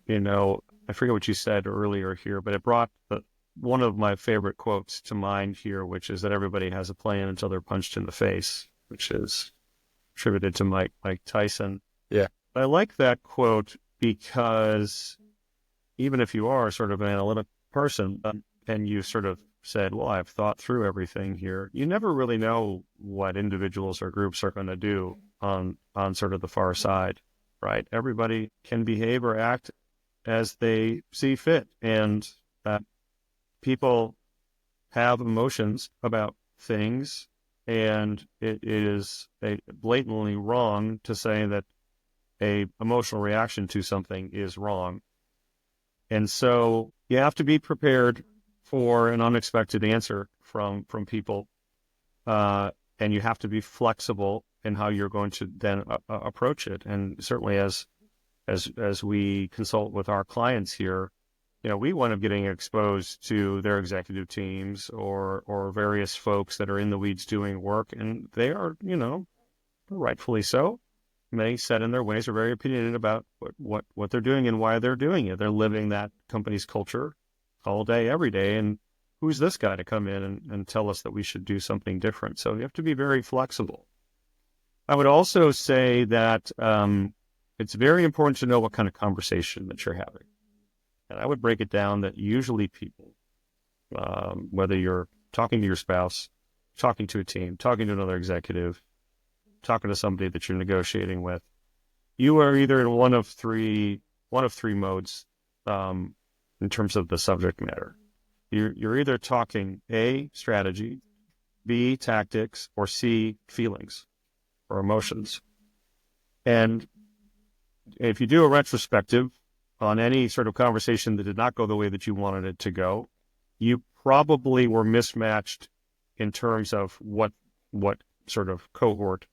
I forget what you said earlier here, but it brought one of my favorite quotes to mind here, which is that everybody has a plan until they're punched in the face, which is attributed to Mike Tyson. Yeah. I like that quote because even if you are sort of an analytic person and you sort of said, well, I've thought through everything here, you never really know what individuals or groups are going to do on sort of the far side, right? Everybody can behave or act as they see fit, and people have emotions about things, and it is blatantly wrong to say that a emotional reaction to something is wrong. And so you have to be prepared for an unexpected answer from people, and you have to be flexible in how you're going to then approach it. And certainly as we consult with our clients here, we wind up getting exposed to their executive teams or various folks that are in the weeds doing work, and they are, rightfully so, many set in their ways are very opinionated about what they're doing and why they're doing it. They're living that company's culture all day, every day. And who's this guy to come in and tell us that we should do something different? So you have to be very flexible. I would also say that it's very important to know what kind of conversation that you're having. And I would break it down that usually people, whether you're talking to your spouse, talking to a team, talking to another executive, talking to somebody that you're negotiating with, you are either in one of three modes in terms of the subject matter. You're either talking A, strategy, B, tactics, or C, feelings or emotions. And if you do a retrospective on any sort of conversation that did not go the way that you wanted it to go, you probably were mismatched in terms of what sort of cohort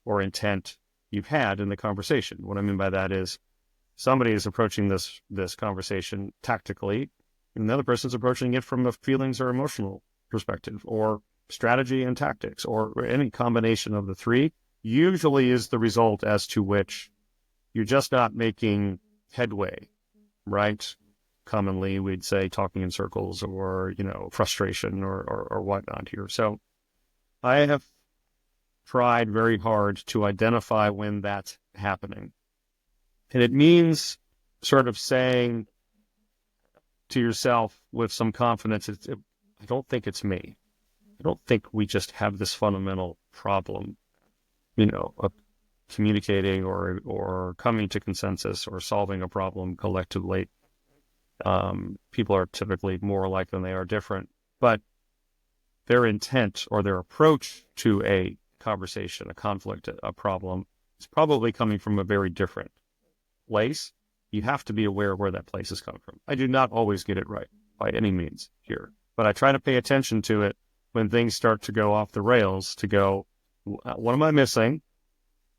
or intent you've had in the conversation. What I mean by that is somebody is approaching this conversation tactically, and the other person's approaching it from a feelings or emotional perspective, or strategy and tactics, or any combination of the three, usually is the result as to which you're just not making headway, right? commonly we'd say talking in circles or, frustration or whatnot here. So I have tried very hard to identify when that's happening. And it means sort of saying to yourself with some confidence, I don't think it's me. I don't think we just have this fundamental problem, of communicating or coming to consensus or solving a problem collectively. People are typically more alike than they are different, but their intent or their approach to a conversation, a conflict, a problem is probably coming from a very different place. You have to be aware of where that place is coming from. I do not always get it right by any means here, but I try to pay attention to it when things start to go off the rails, to go, what am I missing?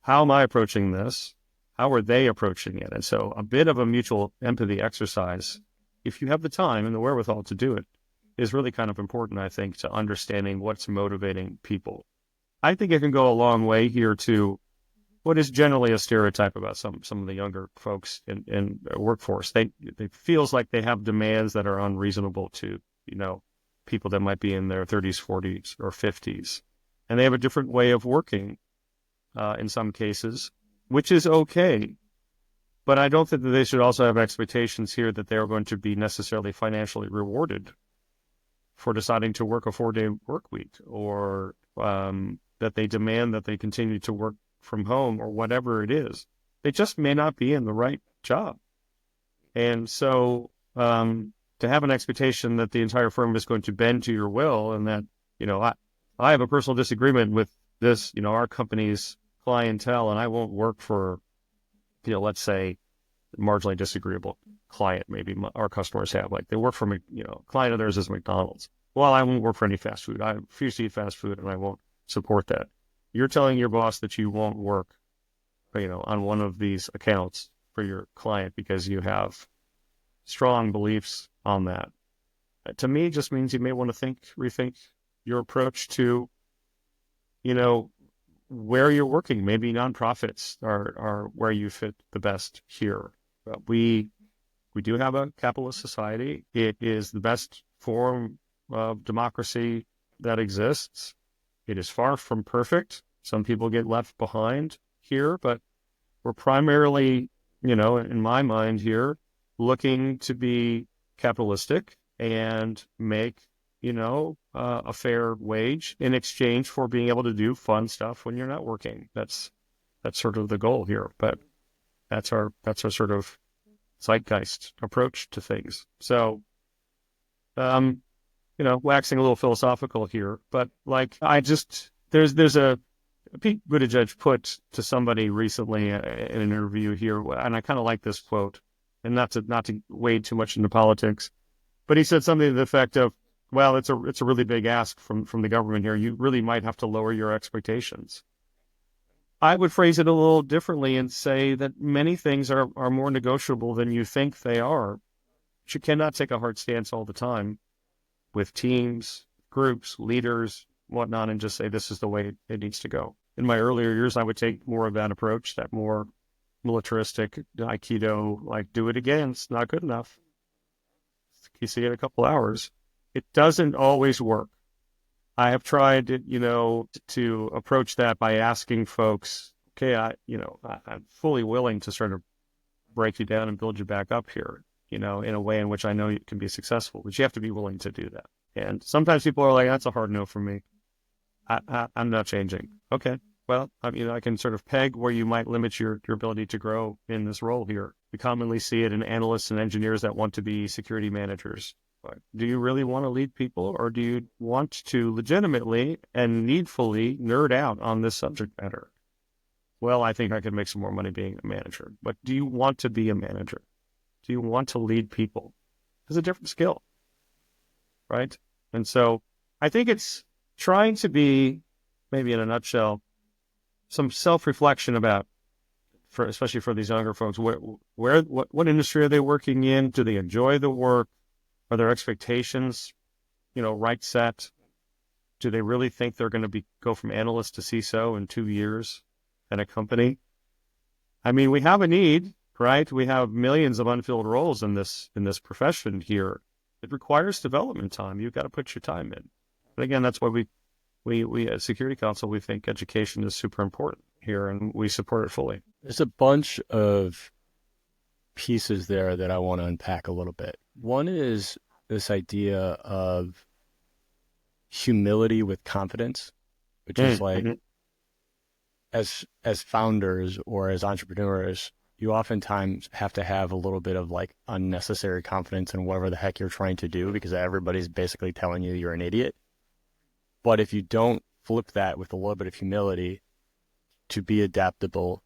How am I approaching this? How are they approaching it? And so a bit of a mutual empathy exercise, if you have the time and the wherewithal to do it, is really kind of important, I think, to understanding what's motivating people. I think it can go a long way here to what is generally a stereotype about some of the younger folks in workforce. They feels like they have demands that are unreasonable to, people that might be in their 30s, 40s, or 50s. And they have a different way of working in some cases, which is okay. But I don't think that they should also have expectations here that they're going to be necessarily financially rewarded for deciding to work a 4-day work week, or that they demand that they continue to work from home, or whatever it is. They just may not be in the right job. And so to have an expectation that the entire firm is going to bend to your will, and that, I have a personal disagreement with this, our company's clientele, and I won't work for, let's say, marginally disagreeable client, maybe our customers have, like they work for, client of theirs is McDonald's. Well, I won't work for any fast food. I refuse to eat fast food, and I won't support that. You're telling your boss that you won't work, on one of these accounts for your client because you have strong beliefs on that. To me, just means you may want to rethink your approach to, where you're working. Maybe nonprofits are where you fit the best here. But we do have a capitalist society. It is the best form of democracy that exists. It is far from perfect. Some people get left behind here, but we're primarily, in my mind here, looking to be capitalistic and make, a fair wage in exchange for being able to do fun stuff when you're not working. That's sort of the goal here. But that's our sort of zeitgeist approach to things. So, waxing a little philosophical here, but there's a Pete Buttigieg put to somebody recently in an interview here, and I kind of like this quote, and not to wade too much into politics, but he said something to the effect of, well, it's a really big ask from the government here. You really might have to lower your expectations. I would phrase it a little differently and say that many things are more negotiable than you think they are. You cannot take a hard stance all the time with teams, groups, leaders, whatnot, and just say this is the way it needs to go. In my earlier years, I would take more of that approach, that more militaristic Aikido, like do it again, it's not good enough. You see it in a couple hours. It doesn't always work. I have tried, to approach that by asking folks, okay, I'm fully willing to sort of break you down and build you back up here, in a way in which I know you can be successful, but you have to be willing to do that. And sometimes people are like, that's a hard no for me. I'm not changing. Okay, well, I can sort of peg where you might limit your ability to grow in this role here. We commonly see it in analysts and engineers that want to be security managers. But do you really want to lead people, or do you want to legitimately and needfully nerd out on this subject matter? Well, I think I could make some more money being a manager. But do you want to be a manager? Do you want to lead people? It's a different skill, right? And so I think it's trying to be, maybe in a nutshell, some self-reflection about, especially for these younger folks, what industry are they working in? Do they enjoy the work? Are their expectations, right set? Do they really think they're going to go from analyst to CISO in 2 years at a company? I mean, we have a need. right? We have millions of unfilled roles in this profession here. It requires development time. You've got to put your time in. But again, that's why we at Security Counsel, we think education is super important here, and we support it fully. There's a bunch of pieces there that I want to unpack a little bit. One is this idea of humility with confidence, which is like, as founders or as entrepreneurs, you oftentimes have to have a little bit of like unnecessary confidence in whatever the heck you're trying to do, because everybody's basically telling you you're an idiot. But if you don't flip that with a little bit of humility to be adaptable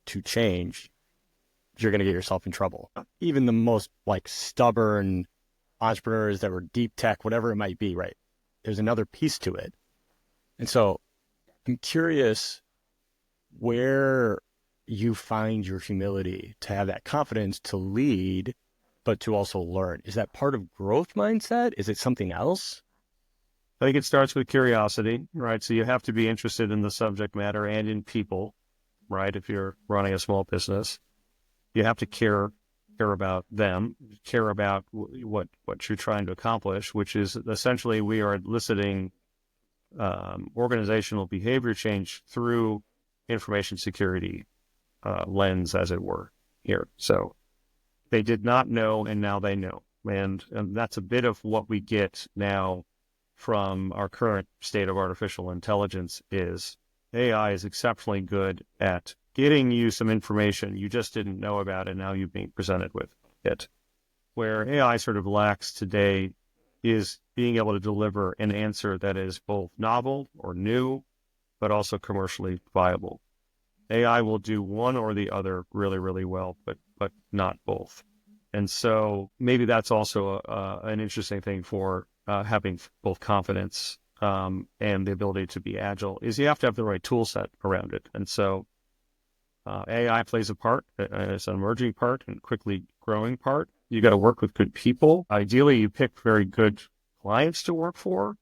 to change, you're going to get yourself in trouble. Even the most like stubborn entrepreneurs that were deep tech, whatever it might be, right? There's another piece to it. And so I'm curious where you find your humility to have that confidence to lead, but to also learn. Is that part of growth mindset? Is it something else? I think it starts with curiosity, right? So you have to be interested in the subject matter and in people, right? If you're running a small business, you have to care about them, care about what you're trying to accomplish, which is essentially we are eliciting organizational behavior change through information security lens, as it were, here. So they did not know, and now they know. And that's a bit of what we get now from our current state of artificial intelligence. Is AI is exceptionally good at getting you some information you just didn't know about, and now you're being presented with it. Where AI sort of lacks today is being able to deliver an answer that is both novel or new, but also commercially viable. AI will do one or the other really, really well, but not both. And so maybe that's also an interesting thing for having both confidence and the ability to be agile, is you have to have the right tool set around it. And so AI plays a part. It's an emerging part and quickly growing part. You got to work with good people. Ideally, you pick very good clients to work for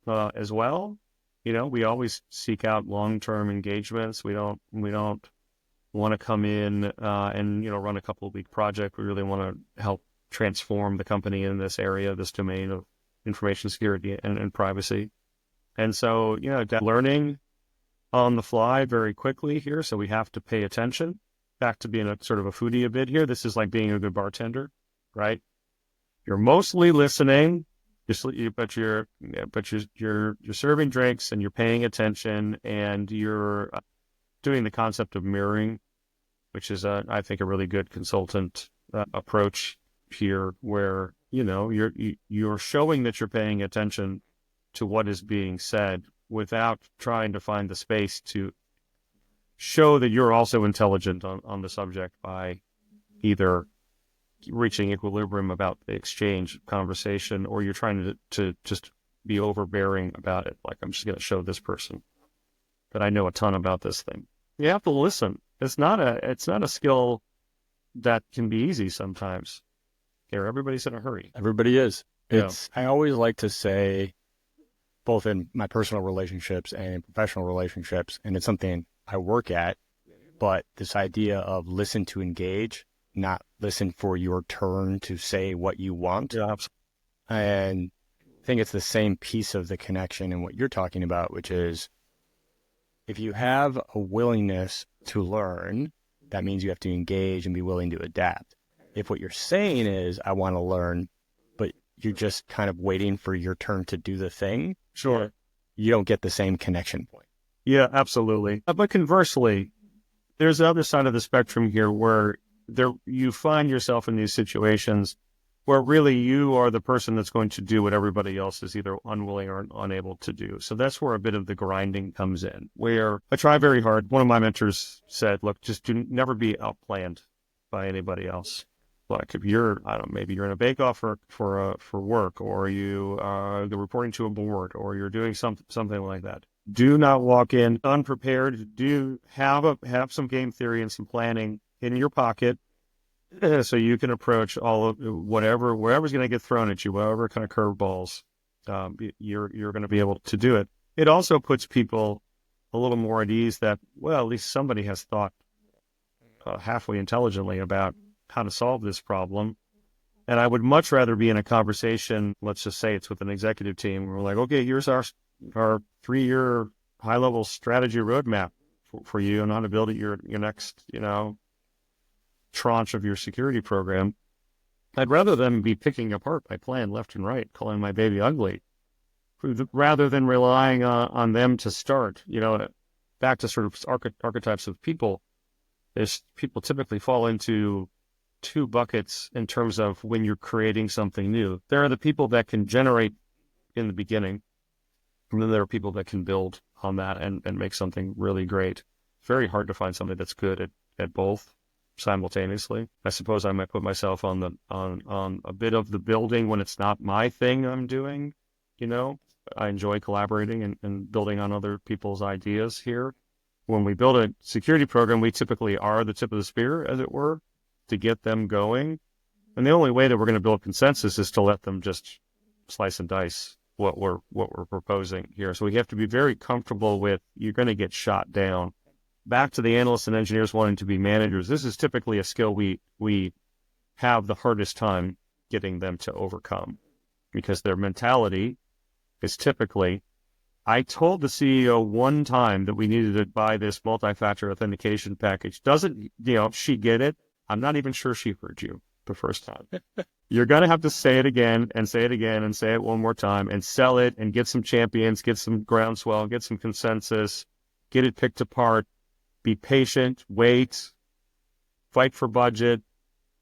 as well. You know, we always seek out long-term engagements. We don't want to come in and, you know, run a couple of week project. We really want to help transform the company in this area, this domain of information security and privacy. And so, you know, learning on the fly very quickly here. So we have to pay attention. Back to being a sort of a foodie a bit here. This is like being a good bartender, right? You're mostly listening, but you're serving drinks and you're paying attention, and you're doing the concept of mirroring, which is I think a really good consultant approach here, where, you know, you're showing that you're paying attention to what is being said without trying to find the space to show that you're also intelligent on the subject by either reaching equilibrium about the exchange conversation, or you're trying to just be overbearing about it. Like, I'm just going to show this person that I know a ton about this thing. You have to listen. It's not a skill that can be easy sometimes. Here, everybody's in a hurry. Everybody is. I always like to say, both in my personal relationships and in professional relationships, and it's something I work at, but this idea of listen to engage, not listen for your turn to say what you want. Yeah. And I think it's the same piece of the connection in what you're talking about, which is if you have a willingness to learn, that means you have to engage and be willing to adapt. If what you're saying is, I want to learn, but you're just kind of waiting for your turn to do the thing, sure, you don't get the same connection point. Yeah, absolutely. But conversely, there's the other side of the spectrum here, where you find yourself in these situations where really you are the person that's going to do what everybody else is either unwilling or unable to do. So that's where a bit of the grinding comes in, where I try very hard. One of my mentors said, look, just never be outplanned by anybody else. Like, if you're, I don't know, maybe you're in a bake-off for work, or you are reporting to a board, or you're doing something like that. Do not walk in unprepared. Do have some game theory and some planning in your pocket, so you can approach all of wherever's going to get thrown at you, whatever kind of curveballs, you're going to be able to do it. It also puts people a little more at ease that, well, at least somebody has thought halfway intelligently about how to solve this problem. And I would much rather be in a conversation, let's just say it's with an executive team, where we're like, okay, here's our 3-year high-level strategy roadmap for you and how to build your next, tranche of your security program. I'd rather them be picking apart my plan left and right, calling my baby ugly, rather than relying on them to start. Back to sort of archetypes of people, is people typically fall into two buckets in terms of when you're creating something new. There are the people that can generate in the beginning, and then there are people that can build on that and make something really great. Very hard to find somebody that's good at both simultaneously. I suppose I might put myself on a bit of the building when it's not my thing I'm doing. I enjoy collaborating and building on other people's ideas here. When we build a security program, we typically are the tip of the spear, as it were, to get them going. And the only way that we're going to build consensus is to let them just slice and dice what we're proposing here. So we have to be very comfortable with, you're going to get shot down. Back to the analysts and engineers wanting to be managers, this is typically a skill we have the hardest time getting them to overcome, because their mentality is typically, I told the CEO one time that we needed to buy this multi-factor authentication package. Doesn't, she get it? I'm not even sure she heard you the first time. You're going to have to say it again and say it again and say it one more time and sell it and get some champions, get some groundswell, get some consensus, get it picked apart, be patient, wait, fight for budget.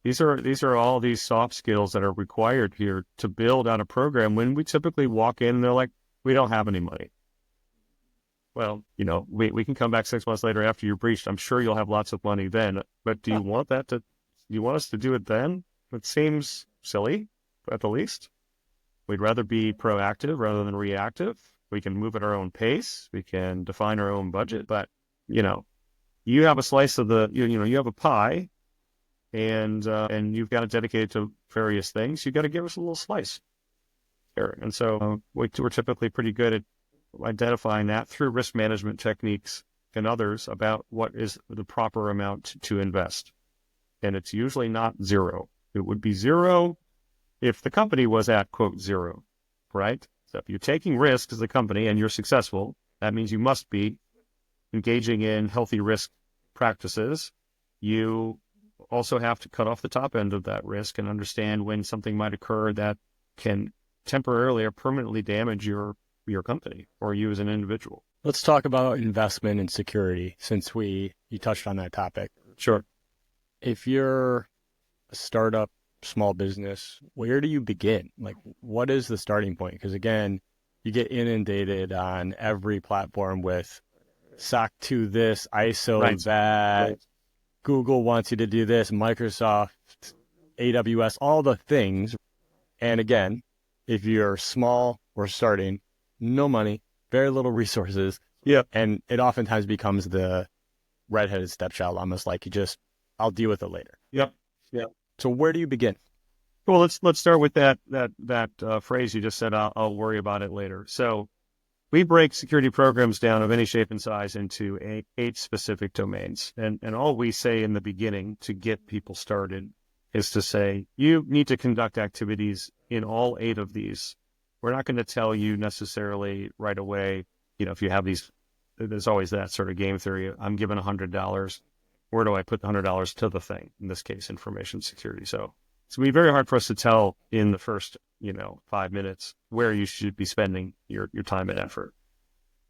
These are all these soft skills that are required here to build out a program. When we typically walk in and they're like, we don't have any money. Well, we can come back 6 months later after you're breached. I'm sure you'll have lots of money then. But do you want us to do it then? It seems silly, at the least. We'd rather be proactive rather than reactive. We can move at our own pace. We can define our own budget. But, you have a slice of you have a pie, and you've got to dedicate it to various things. You've got to give us a little slice here. And so we're typically pretty good at identifying that through risk management techniques and others about what is the proper amount to invest. And it's usually not zero. It would be zero if the company was at, quote, zero, right? So if you're taking risks as a company and you're successful, that means you must be engaging in healthy risk practices. You also have to cut off the top end of that risk and understand when something might occur that can temporarily or permanently damage your company or you as an individual. Let's talk about investment in security, since you touched on that topic. Sure. If you're a startup, small business, where do you begin? Like, what is the starting point? Because again, you get inundated on every platform with SOC 2 this, ISO right. that, right. Google wants you to do this, Microsoft, AWS, all the things. And again, if you're small or starting, no money, very little resources. Yeah. And it oftentimes becomes the redheaded stepchild, almost like I'll deal with it later. Yep. Yeah. So where do you begin? Well, let's start with that phrase you just said, I'll worry about it later. So we break security programs down of any shape and size into 8 specific domains. And all we say in the beginning to get people started is to say, you need to conduct activities in all 8 of these. We're not going to tell you necessarily right away, if you have these, there's always that sort of game theory. I'm given $100. Where do I put the $100 to the thing? In this case, information security. So it's going to be very hard for us to tell in the first, 5 minutes where you should be spending your time and effort.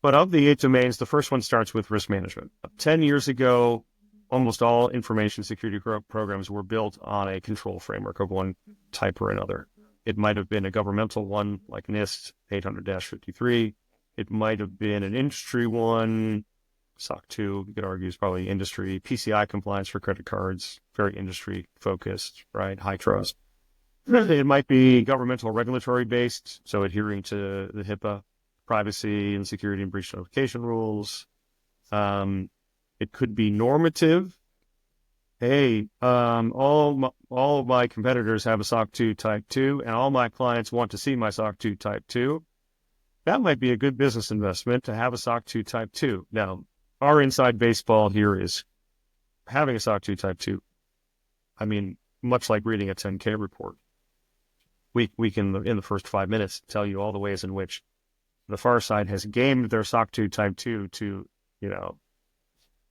But of the 8 domains, the first one starts with risk management. 10 years ago, almost all information security programs were built on a control framework of one type or another. It might have been a governmental one like NIST 800-53. It might have been an industry one, SOC 2, you could argue is probably industry, PCI compliance for credit cards, very industry focused, right? High trust. It might be governmental regulatory based, so adhering to the HIPAA privacy and security and breach notification rules. It could be normative. Hey, all of my competitors have a SOC 2 Type 2, and all my clients want to see my SOC 2 Type 2. That might be a good business investment to have a SOC 2 Type 2. Now, our inside baseball here is having a SOC 2 Type 2, I mean, much like reading a 10K report, we can, in the first 5 minutes, tell you all the ways in which the far side has gamed their SOC 2 Type 2 to,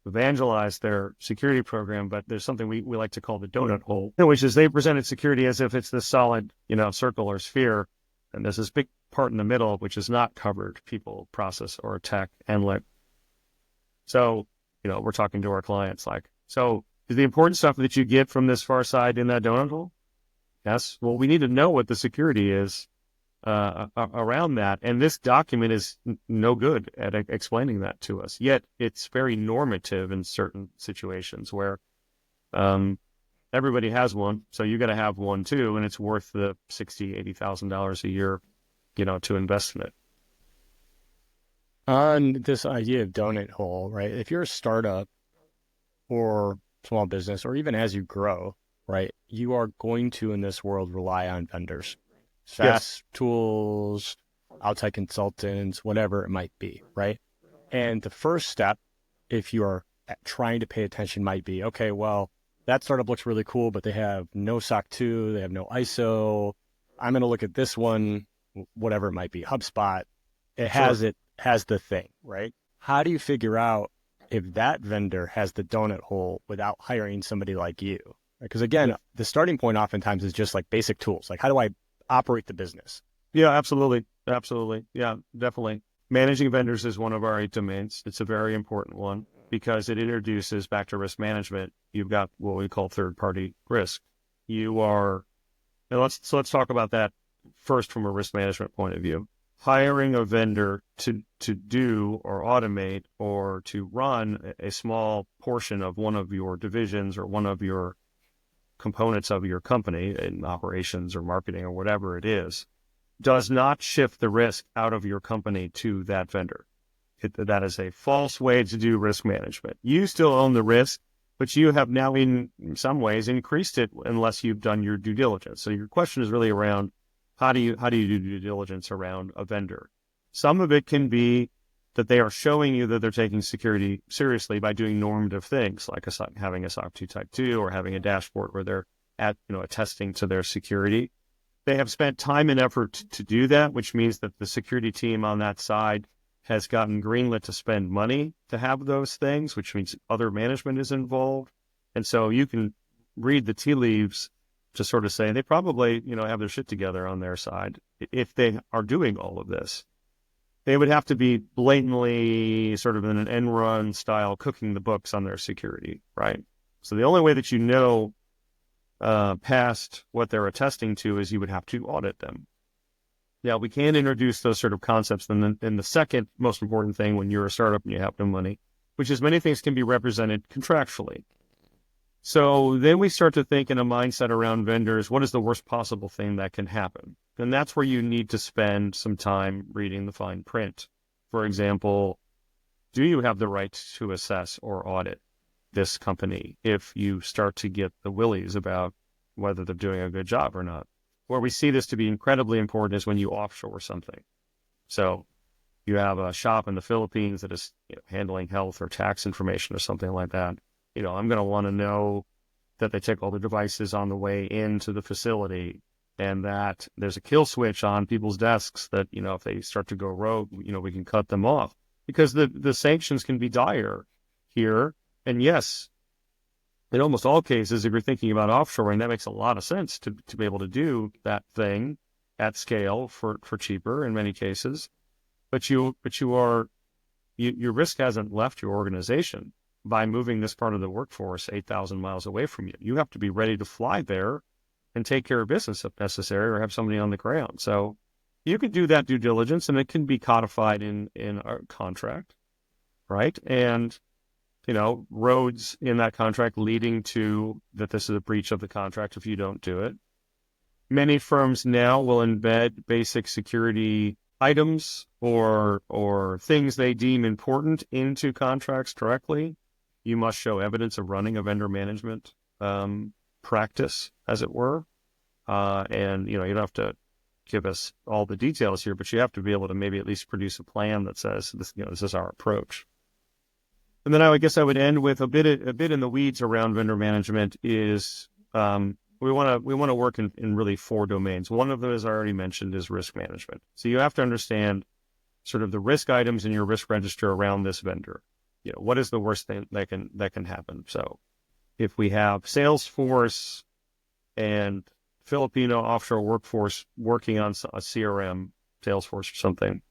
evangelize their security program. But there's something we like to call the donut hole, which is they presented security as if it's this solid, circle or sphere. And there's this big part in the middle, which is not covered: people, process, or tech, and So, we're talking to our clients so is the important stuff that you get from this far side in that donut hole? Yes. Well, we need to know what the security is around that. And this document is no good at explaining that to us. Yet it's very normative in certain situations where everybody has one. So you got to have one too. And it's worth the $60,000, $80,000 a year, to invest in it. On this idea of donut hole, right? If you're a startup or small business, or even as you grow, right, you are going to, in this world, rely on vendors, SaaS tools, outside consultants, whatever it might be, right? And the first step, if you are trying to pay attention, might be, okay, well, that startup looks really cool, but they have no SOC 2, they have no ISO. I'm going to look at this one, whatever it might be, HubSpot. It has the thing, right? How do you figure out if that vendor has the donut hole without hiring somebody like you? Because again, the starting point oftentimes is just like basic tools. Like, how do I operate the business? Yeah, absolutely. Absolutely. Yeah, definitely. Managing vendors is one of our 8 domains. It's a very important one because it introduces, back to risk management, you've got what we call third-party risk. Let's talk about that first from a risk management point of view. Hiring a vendor to do or automate or to run a small portion of one of your divisions or one of your components of your company in operations or marketing or whatever it is, does not shift the risk out of your company to that vendor. That is a false way to do risk management. You still own the risk, but you have now in some ways increased it unless you've done your due diligence. So your question is really around how do you do due diligence around a vendor? Some of it can be that they are showing you that they're taking security seriously by doing normative things, like having a SOC 2 Type 2 or having a dashboard where they're attesting to their security. They have spent time and effort to do that, which means that the security team on that side has gotten greenlit to spend money to have those things, which means other management is involved. And so you can read the tea leaves to sort of say they probably, have their shit together on their side if they are doing all of this. They would have to be blatantly sort of in an end run style cooking the books on their security, right? So the only way that past what they're attesting to is you would have to audit them. Now, we can introduce those sort of concepts. And then the second most important thing when you're a startup and you have no money, which is many things can be represented contractually. So then we start to think in a mindset around vendors, what is the worst possible thing that can happen? And that's where you need to spend some time reading the fine print. For example, do you have the right to assess or audit this company if you start to get the willies about whether they're doing a good job or not? Where we see this to be incredibly important is when you offshore something. So you have a shop in the Philippines that is handling health or tax information or something like that. I'm going to want to know that they take all the devices on the way into the facility and that there's a kill switch on people's desks that, if they start to go rogue, we can cut them off because the sanctions can be dire here. And yes, in almost all cases, if you're thinking about offshoring, that makes a lot of sense to be able to do that thing at scale for cheaper in many cases. But your risk hasn't left your organization by moving this part of the workforce 8,000 miles away from you. You have to be ready to fly there and take care of business if necessary or have somebody on the ground. So you could do that due diligence and it can be codified in a contract, right? And, roads in that contract leading to that this is a breach of the contract if you don't do it. Many firms now will embed basic security items or things they deem important into contracts directly. You must show evidence of running a vendor management practice, as it were. And, you don't have to give us all the details here, but you have to be able to maybe at least produce a plan that says, this is our approach. And then I guess I would end with a bit in the weeds around vendor management is we want to work in really 4 domains. One of them, as I already mentioned, is risk management. So you have to understand sort of the risk items in your risk register around this vendor. What is the worst thing that can happen? So if we have Salesforce and Filipino offshore workforce working on a CRM, Salesforce or something,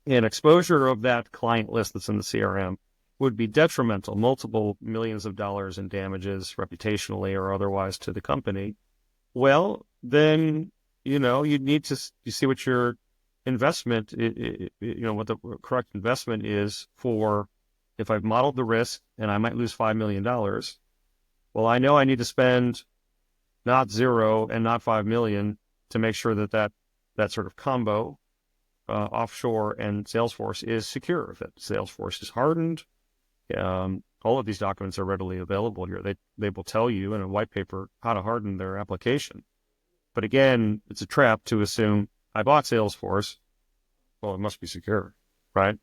and exposure of that client list that's in the CRM would be detrimental, multiple millions of dollars in damages, reputationally or otherwise, to the company. Well, then, you need to see what your investment, what the correct investment is for, if I've modeled the risk and I might lose $5 million, well, I know I need to spend not 0 and not 5 million to make sure that sort of combo, offshore and Salesforce, is secure. That Salesforce is hardened. All of these documents are readily available here. They will tell you in a white paper how to harden their application. But again, it's a trap to assume I bought Salesforce. Well, it must be secure, right?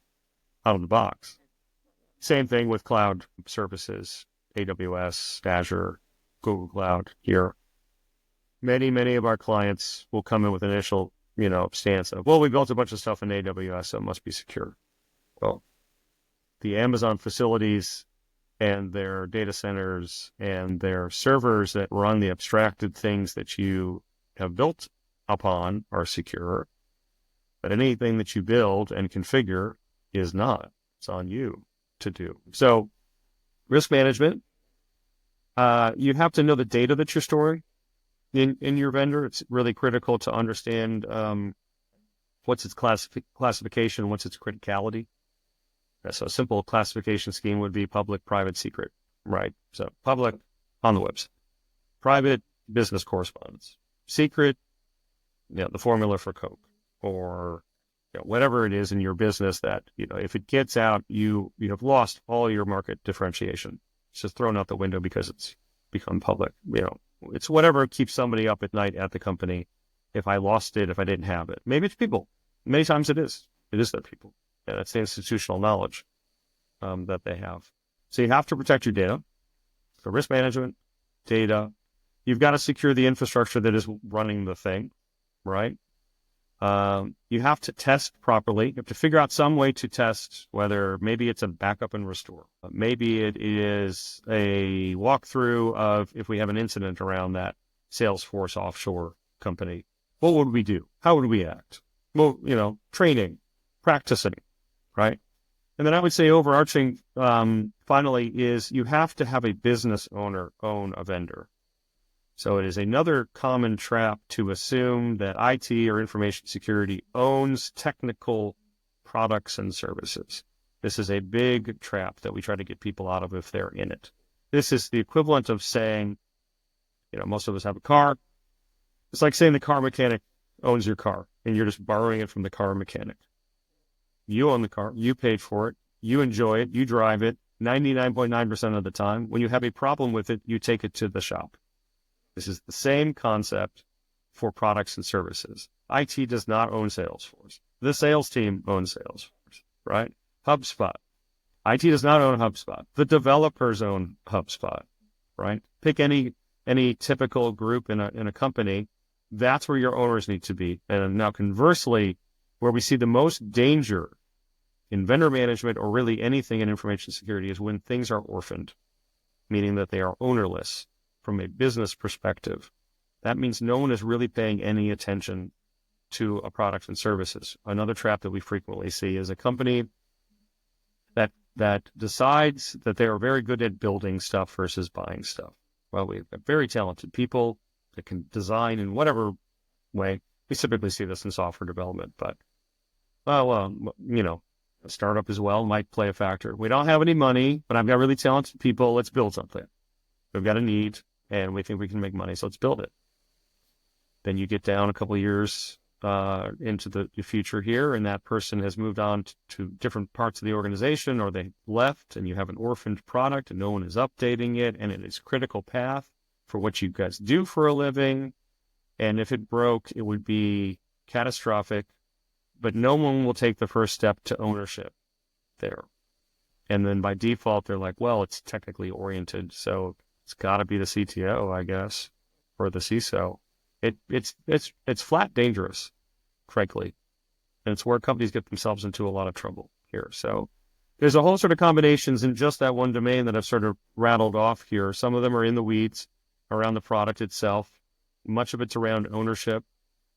Out of the box. Same thing with cloud services, AWS, Azure, Google Cloud here. Many of our clients will come in with an initial, stance of, well, we built a bunch of stuff in AWS, so it must be secure. Well, the Amazon facilities and their data centers and their servers that run the abstracted things that you have built upon are secure. But anything that you build and configure is not. It's on you to do. So risk management, you have to know the data that you're storing in your vendor. It's really critical to understand what's its classification, what's its criticality. So a simple classification scheme would be public, private, secret, right? So public, on the website. Private, business correspondence. Secret, the formula for Coke, or whatever it is in your business that, if it gets out, you have lost all your market differentiation. It's just thrown out the window because it's become public. It's whatever keeps somebody up at night at the company. If I lost it, if I didn't have it, maybe it's people. Many times it is their people. And that's the institutional knowledge that they have. So you have to protect your data. So risk management, data. You've got to secure the infrastructure that is running the thing, right? You have to test properly. You have to figure out some way to test, whether maybe it's a backup and restore. Maybe it is a walkthrough of, if we have an incident around that Salesforce offshore company, what would we do? How would we act? Well, training, practicing, right? And then I would say overarching, finally, is you have to have a business owner own a vendor. So it is another common trap to assume that IT or information security owns technical products and services. This is a big trap that we try to get people out of if they're in it. This is the equivalent of saying, most of us have a car. It's like saying the car mechanic owns your car and you're just borrowing it from the car mechanic. You own the car, you paid for it, you enjoy it, you drive it 99.9% of the time. When you have a problem with it, you take it to the shop. This is the same concept for products and services. IT does not own Salesforce. The sales team owns Salesforce, right? HubSpot. IT does not own HubSpot. The developers own HubSpot, right? Pick any typical group in a company. That's where your owners need to be. And now conversely, where we see the most danger in vendor management, or really anything in information security, is when things are orphaned, meaning that they are ownerless from a business perspective. That means no one is really paying any attention to a product and services. Another trap that we frequently see is a company that decides that they are very good at building stuff versus buying stuff. Well, we've got very talented people that can design in whatever way. We typically see this in software development, but a startup as well might play a factor. We don't have any money, but I've got really talented people. Let's build something. We've got a need, and we think we can make money, so let's build it. Then you get down a couple of years into the future here, and that person has moved on to different parts of the organization, or they left, and you have an orphaned product, and no one is updating it, and it is critical path for what you guys do for a living. And if it broke, it would be catastrophic, but no one will take the first step to ownership there. And then by default, they're like, well, it's technically oriented, so it's got to be the CTO, I guess, or the CISO. It's flat dangerous, frankly. And it's where companies get themselves into a lot of trouble here. So there's a whole sort of combinations in just that one domain that I've sort of rattled off here. Some of them are in the weeds around the product itself. Much of it's around ownership.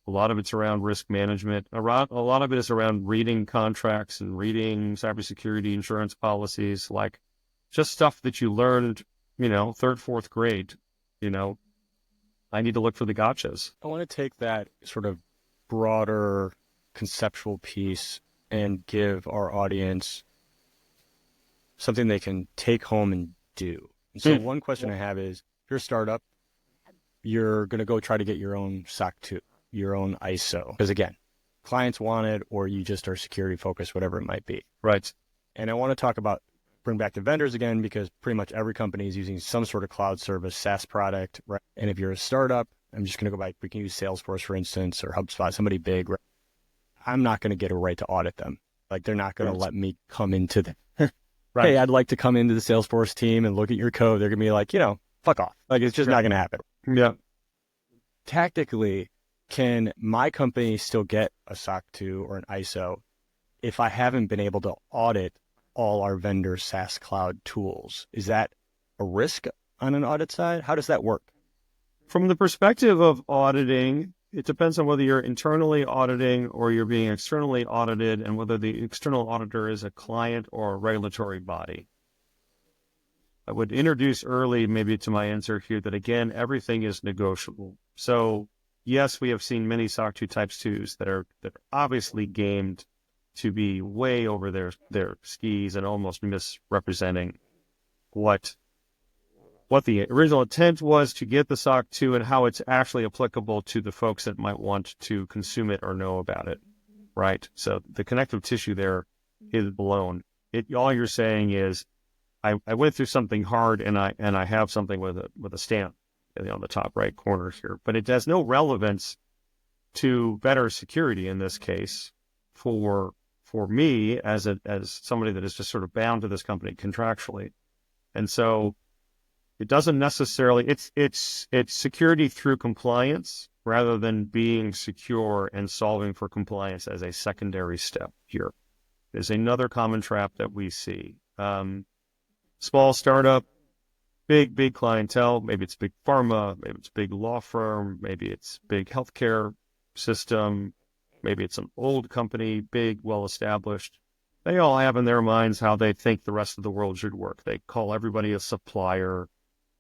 A lot of it's around risk management. A lot of it is around reading contracts and reading cybersecurity insurance policies, like just stuff that you learned, third, fourth grade. I need to look for the gotchas. I want to take that sort of broader conceptual piece and give our audience something they can take home and do. And so one question I have is, if you're a startup, you're going to go try to get your own SOC 2, your own ISO. Because again, clients want it, or you just are security focused, whatever it might be. Right. And I want to bring back the vendors again, because pretty much every company is using some sort of cloud service, SaaS product. Right? And if you're a startup, I'm just going to go back. We can use Salesforce, for instance, or HubSpot, somebody big. Right? I'm not going to get a right to audit them. Like, they're not going to let me come into the, right. Hey, I'd like to come into the Salesforce team and look at your code. They're going to be like, fuck off. Like, it's just not going to happen. Yeah. Tactically, can my company still get a SOC 2 or an ISO if I haven't been able to audit all our vendor SaaS cloud tools? Is that a risk on an audit side? How does that work? From the perspective of auditing, it depends on whether you're internally auditing or you're being externally audited, and whether the external auditor is a client or a regulatory body. I would introduce early maybe to my answer here that, again, everything is negotiable. So yes, we have seen many SOC 2 Types 2s that are obviously gamed to be way over their skis and almost misrepresenting what the original intent was to get the SOC 2 and how it's actually applicable to the folks that might want to consume it or know about it, right? So the connective tissue there is blown. All you're saying is, I went through something hard and I have something with a stamp on the top right corner here, but it has no relevance to better security in this case for me as somebody that is just sort of bound to this company contractually. And so it doesn't necessarily, it's security through compliance rather than being secure and solving for compliance as a secondary step here. There's another common trap that we see. Small startup, big clientele, maybe it's big pharma, maybe it's big law firm, maybe it's big healthcare system, maybe it's an old company, big, well-established. They all have in their minds how they think the rest of the world should work. They call everybody a supplier,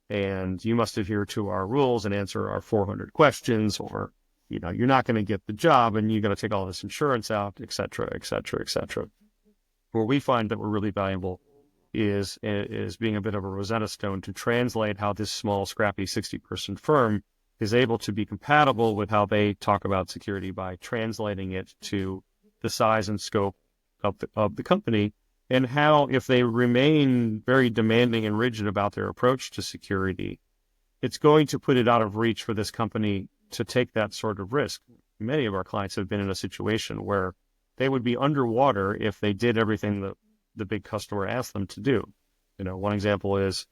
and you must adhere to our rules and answer our 400 questions, or, you're not going to get the job and you're going to take all this insurance out, et cetera, et cetera, et cetera. Where we find that we're really valuable is being a bit of a Rosetta Stone to translate how this small, scrappy 60-person firm is able to be compatible with how they talk about security by translating it to the size and scope of the company, and how, if they remain very demanding and rigid about their approach to security, it's going to put it out of reach for this company to take that sort of risk. Many of our clients have been in a situation where they would be underwater if they did everything that the big customer asked them to do. One example is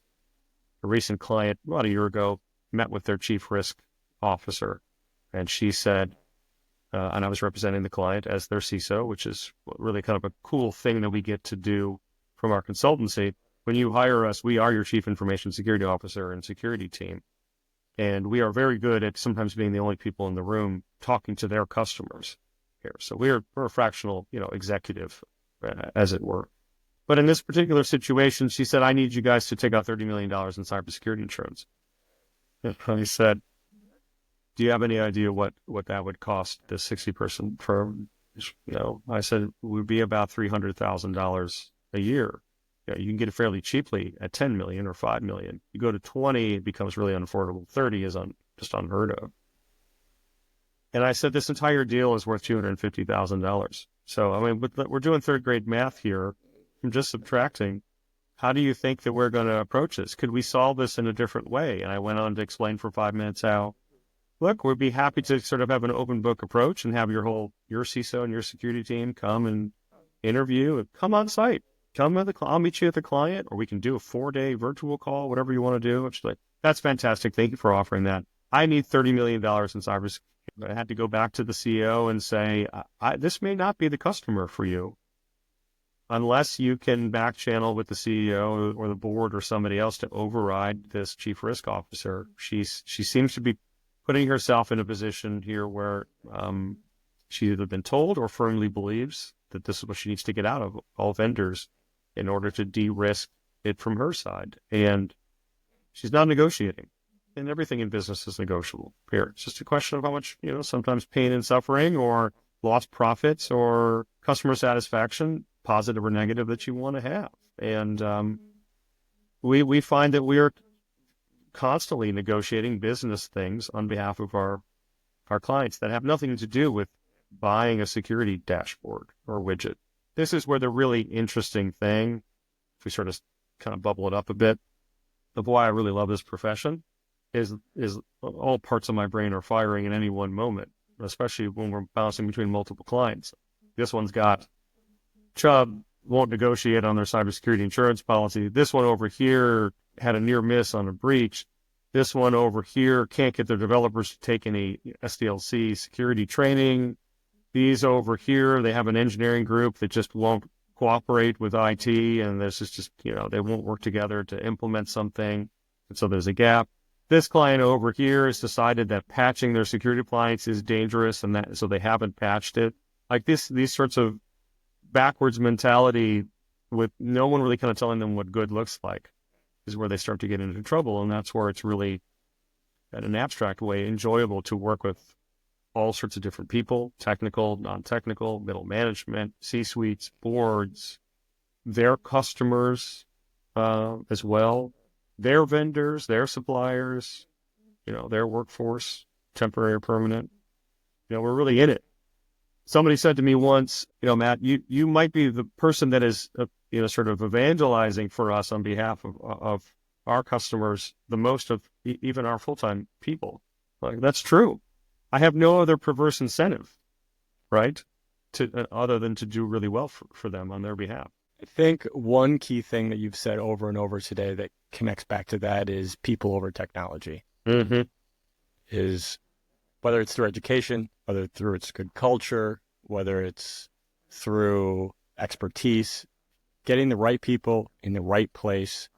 a recent client about a year ago met with their chief risk officer, and she said, and I was representing the client as their CISO, which is really kind of a cool thing that we get to do from our consultancy. When you hire us, we are your chief information security officer and security team. And we are very good at sometimes being the only people in the room talking to their customers here. So we're a fractional, executive, as it were. But in this particular situation, she said, I need you guys to take out $30 million in cybersecurity insurance. And I said, do you have any idea what that would cost this 60-person firm? I said, it would be about $300,000 a year. You can get it fairly cheaply at 10 million or 5 million. You go to 20, it becomes really unaffordable. 30 is just unheard of. And I said, this entire deal is worth $250,000. So, we're doing third grade math here. I'm just subtracting. How do you think that we're going to approach this? Could we solve this in a different way? And I went on to explain for 5 minutes how, look, we'd be happy to sort of have an open book approach and have your CISO and your security team come and interview and come on site. come to I'll meet you at the client, or we can do a 4-day virtual call, whatever you want to do. It's like, that's fantastic. Thank you for offering that. I need $30 million in cybersecurity. I had to go back to the CEO and say, this may not be the customer for you unless you can back channel with the CEO or the board or somebody else to override this chief risk officer. She seems to be putting herself in a position here where she's either been told or firmly believes that this is what she needs to get out of all vendors in order to de-risk it from her side. And she's not negotiating. And everything in business is negotiable here. It's just a question of how much, sometimes pain and suffering or lost profits or customer satisfaction, positive or negative, that you want to have. And we find that we are constantly negotiating business things on behalf of our clients that have nothing to do with buying a security dashboard or widget. This is where the really interesting thing, if we sort of kind of bubble it up a bit, of why I really love this profession is all parts of my brain are firing in any one moment, especially when we're bouncing between multiple clients. This one's got Chubb won't negotiate on their cybersecurity insurance policy. This one over here had a near miss on a breach. This one over here can't get their developers to take any SDLC security training. These over here, they have an engineering group that just won't cooperate with IT, and this is just, they won't work together to implement something. And so there's a gap. This client over here has decided that patching their security appliance is dangerous, and so they haven't patched it. Like these sorts of backwards mentality with no one really kind of telling them what good looks like is where they start to get into trouble. And that's where it's really, in an abstract way, enjoyable to work with all sorts of different people, technical, non-technical, middle management, C-suites, boards, their customers as well, their vendors, their suppliers, their workforce, temporary or permanent. We're really in it. Somebody said to me once, Matt, you might be the person that is, sort of evangelizing for us on behalf of our customers, the most of even our full-time people. Like, that's true. I have no other perverse incentive, right, other than to do really well for them on their behalf. I think one key thing that you've said over and over today that connects back to that is people over technology. Mm-hmm. Is whether it's through education, whether through its good culture, whether it's through expertise, getting the right people in the right place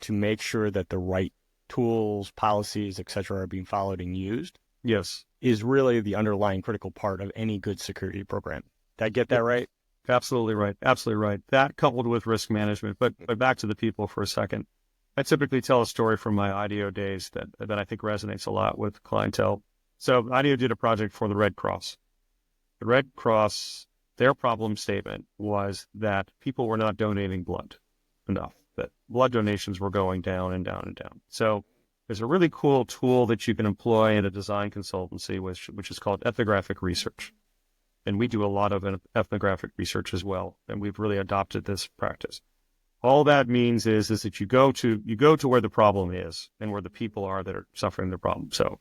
to make sure that the right tools, policies, etc., are being followed and used. Yes. Is really the underlying critical part of any good security program. Did I get that right? Absolutely right. Absolutely right. That coupled with risk management. But back to the people for a second. I typically tell a story from my IDEO days that I think resonates a lot with clientele. So IDEO did a project for the Red Cross. The Red Cross, their problem statement was that people were not donating blood enough, that blood donations were going down and down and down. So there's a really cool tool that you can employ in a design consultancy, which is called ethnographic research. And we do a lot of ethnographic research as well, and we've really adopted this practice. All that means is that you go to where the problem is and where the people are that are suffering the problem. So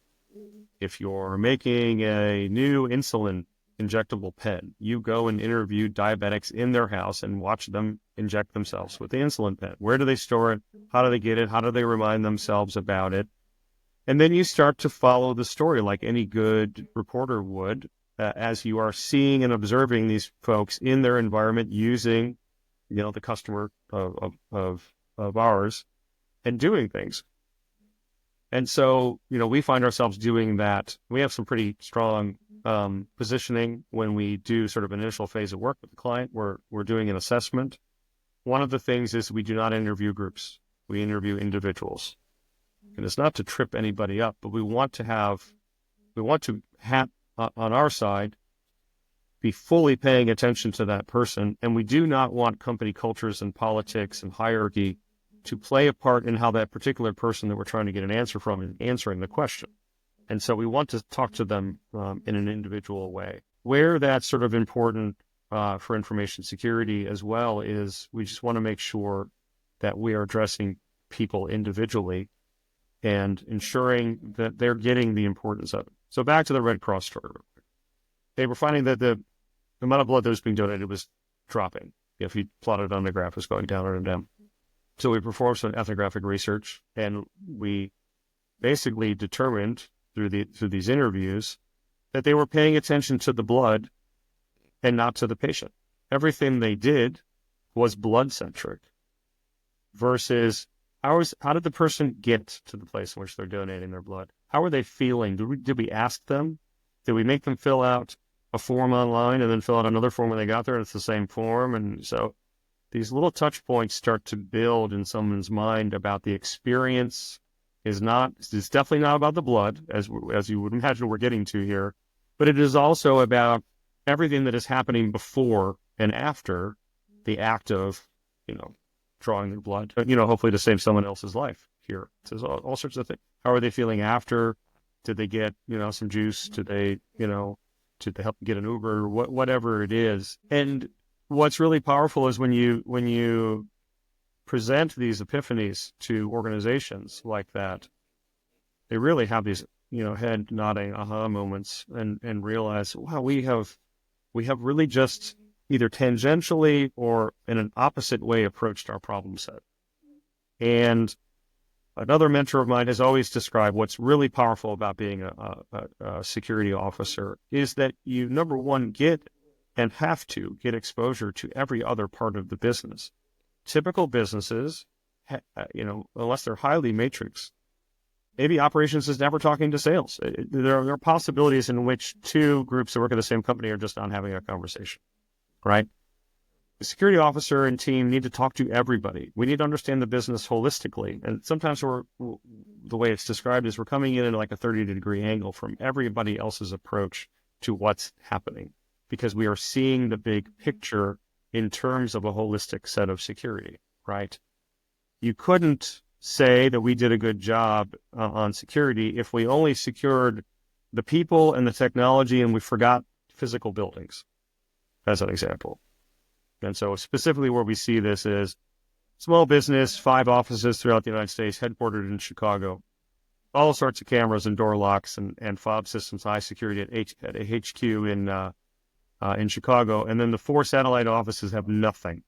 if you're making a new insulin injectable pen, you go and interview diabetics in their house and watch them inject themselves with the insulin pen. Where do they store it? How do they get it? How do they remind themselves about it? And then you start to follow the story like any good reporter would, as you are seeing and observing these folks in their environment using, the customer of ours and doing things. And so, we find ourselves doing that. We have some pretty strong positioning when we do sort of an initial phase of work with the client. We're doing an assessment. One of the things is we do not interview groups. We interview individuals. And it's not to trip anybody up, but we want to have on our side, be fully paying attention to that person. And we do not want company cultures and politics and hierarchy to play a part in how that particular person that we're trying to get an answer from is answering the question. And so we want to talk to them in an individual way. Where that's sort of important for information security as well is we just want to make sure that we are addressing people individually and ensuring that they're getting the importance of it. So back to the Red Cross story. They were finding that the amount of blood that was being donated was dropping. if you plotted on the graph, is going down or down. So we performed some ethnographic research, and we basically determined through these interviews that they were paying attention to the blood and not to the patient. Everything they did was blood-centric versus how did the person get to the place in which they're donating their blood? How are they feeling? Did we ask them? Did we make them fill out a form online and then fill out another form when they got there and it's the same form? And so these little touch points start to build in someone's mind about the experience. It's definitely not about the blood, as you would imagine we're getting to here, but it is also about everything that is happening before and after the act of, drawing their blood, hopefully to save someone else's life here. So there's all sorts of things. How are they feeling after? Did they get, some juice? Did they, did they help get an Uber? Whatever it is. And what's really powerful is when you present these epiphanies to organizations like that, they really have these, head nodding aha moments and realize, wow, we have really just either tangentially or in an opposite way approached our problem set. And another mentor of mine has always described what's really powerful about being a security officer is that you, number one, get and have to get exposure to every other part of the business. Typical businesses, unless they're highly matrix, maybe operations is never talking to sales. There are possibilities in which two groups that work at the same company are just not having a conversation, right? The security officer and team need to talk to everybody. We need to understand the business holistically. And sometimes the way it's described is we're coming in at like a 30-degree angle from everybody else's approach to what's happening, because we are seeing the big picture in terms of a holistic set of security, right? You couldn't say that we did a good job on security if we only secured the people and the technology and we forgot physical buildings, as an example. And so specifically where we see this is small business, 5 offices throughout the United States, headquartered in Chicago, all sorts of cameras and door locks and fob systems, high security at a HQ in Chicago. And then the 4 satellite offices have nothing.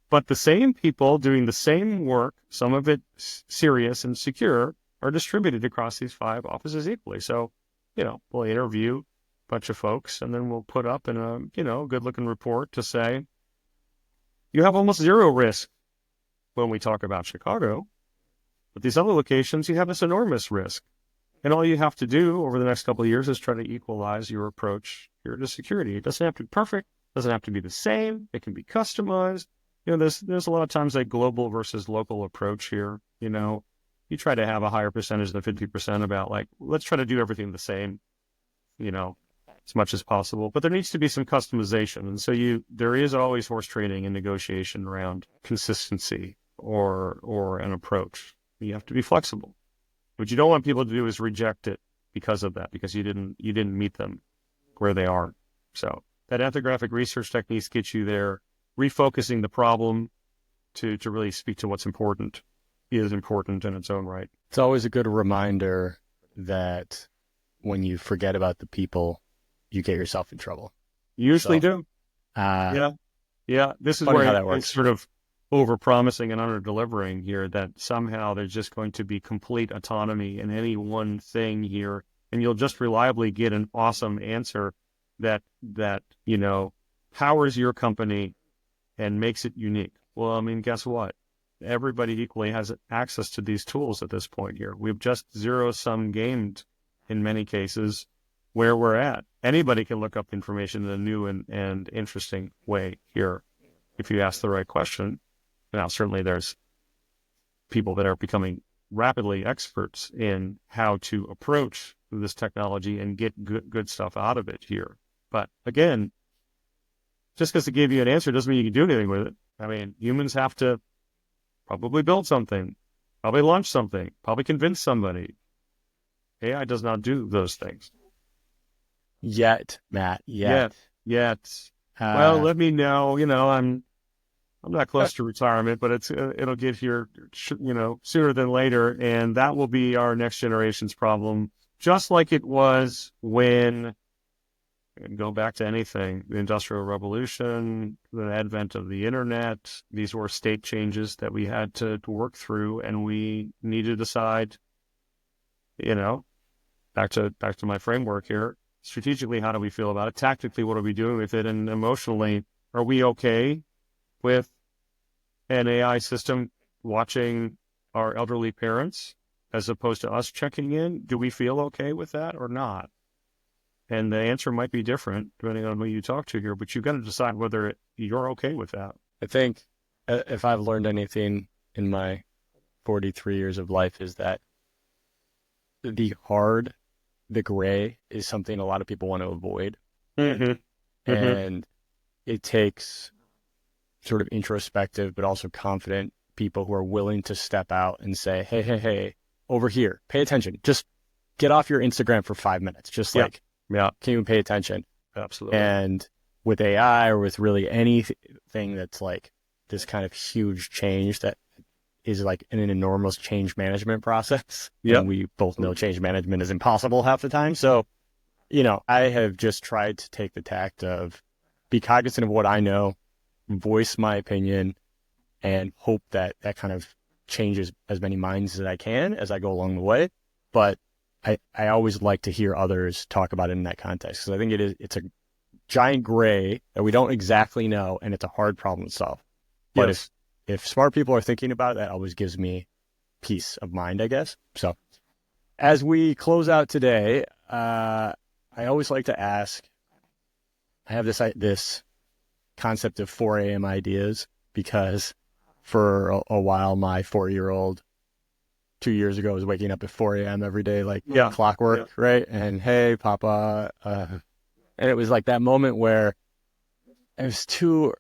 But the same people doing the same work, some of it serious and secure, are distributed across these 5 offices equally. So, we'll interview a bunch of folks and then we'll put up in a, good-looking report to say, you have almost zero risk when we talk about Chicago, but these other locations, you have this enormous risk. And all you have to do over the next couple of years is try to equalize your approach here to security. It doesn't have to be perfect, doesn't have to be the same, it can be customized. There's a lot of times a global versus local approach here. You try to have a higher percentage than 50% about let's try to do everything the same, as much as possible. But there needs to be some customization. And so there is always horse trading and negotiation around consistency or an approach. You have to be flexible. What you don't want people to do is reject it because of that, because you didn't meet them where they are. So that ethnographic research techniques get you there. Refocusing the problem to really speak to what's important is important in its own right. It's always a good reminder that when you forget about the people, you get yourself in trouble. You usually do. Yeah. This is Funny where how that works. it's sort of over-promising and under-delivering here, that somehow there's just going to be complete autonomy in any one thing here, and you'll just reliably get an awesome answer that powers your company and makes it unique. Well, I mean, guess what? Everybody equally has access to these tools at this point here. We've just zero-sum gamed in many cases where we're at. Anybody can look up information in a new and interesting way here if you ask the right question. Now, certainly there's people that are becoming rapidly experts in how to approach this technology and get good stuff out of it here. But again, just because it gave you an answer doesn't mean you can do anything with it. I mean, humans have to probably build something, probably launch something, probably convince somebody. AI does not do those things. Yet, Matt. Yet. Well, let me know. I'm not close to retirement, but it'll get here, sooner than later, and that will be our next generation's problem. Just like it was when and go back to anything, the Industrial Revolution, the advent of the internet, these were state changes that we had to work through, and we need to decide, back to my framework here, strategically, how do we feel about it? Tactically, what are we doing with it? And emotionally, are we okay with an AI system watching our elderly parents as opposed to us checking in? Do we feel okay with that or not? And the answer might be different depending on who you talk to here, but you've got to decide whether you're okay with that. I think if I've learned anything in my 43 years of life is that the gray is something a lot of people want to avoid. And it takes sort of introspective, but also confident people who are willing to step out and say, hey, over here, pay attention. Just get off your Instagram for 5 minutes. Just can you pay attention? Absolutely. And with AI or with really anything that's like this kind of huge change that is like an enormous change management process. And we both know change management is impossible half the time. So, I have just tried to take the tact of be cognizant of what I know, voice my opinion, and hope that kind of changes as many minds as I can as I go along the way. But I always like to hear others talk about it in that context, because I think it's a giant gray that we don't exactly know, and it's a hard problem to solve. But if smart people are thinking about it, that always gives me peace of mind, I guess. So as we close out today, I always like to ask, I have this concept of 4 a.m. ideas, because for a while, my 4-year-old 2 years ago was waking up at 4 a.m. every day, like clockwork, right? And hey, Papa. And it was like that moment where it was too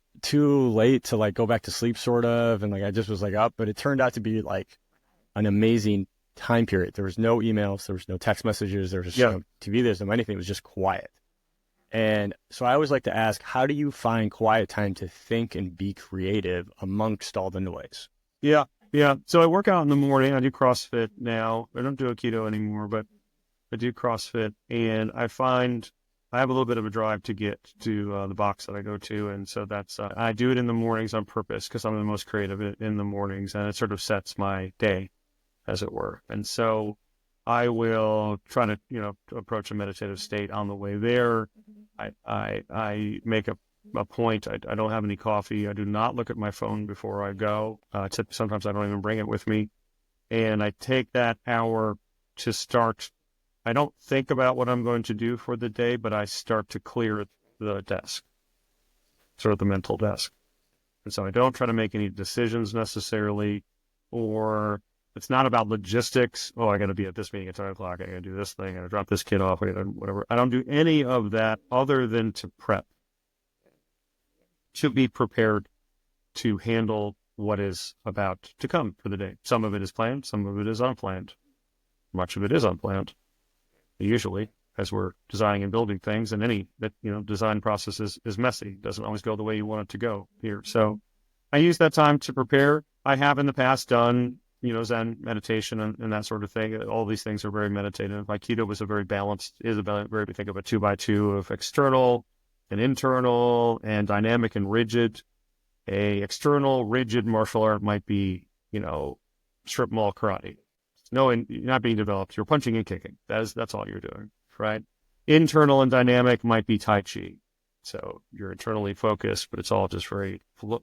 late to like go back to sleep, sort of. And like I just was like up, but it turned out to be like an amazing time period. There was no emails, there was no text messages, there was no TV, there's no anything. It was just quiet. And so I always like to ask, how do you find quiet time to think and be creative amongst all the noise? Yeah. So I work out in the morning. I do CrossFit now. I don't do a keto anymore, but I do CrossFit, and I find I have a little bit of a drive to get to the box that I go to. And so that's, I do it in the mornings on purpose because I'm the most creative in the mornings, and it sort of sets my day, as it were. And so I will try to, approach a meditative state on the way there. I make a point. I don't have any coffee. I do not look at my phone before I go. Sometimes I don't even bring it with me. And I take that hour to start. I don't think about what I'm going to do for the day, but I start to clear the desk, sort of the mental desk. And so I don't try to make any decisions necessarily, or it's not about logistics. Oh, I got to be at this meeting at 10 o'clock. I got to do this thing. I got to drop this kid off, whatever. I don't do any of that other than to prep, to be prepared to handle what is about to come for the day. Some of it is planned. Some of it is unplanned. Much of it is unplanned, usually, as we're designing and building things. And any design process is messy. It doesn't always go the way you want it to go here. So I use that time to prepare. I have in the past done Zen meditation and that sort of thing. All these things are very meditative. Aikido was very balanced, we think of a 2x2 of external and internal and dynamic and rigid. A external rigid martial art might be, strip mall karate. No, you're not being developed. You're punching and kicking. That's all you're doing, right? Internal and dynamic might be Tai Chi. So you're internally focused, but it's all just very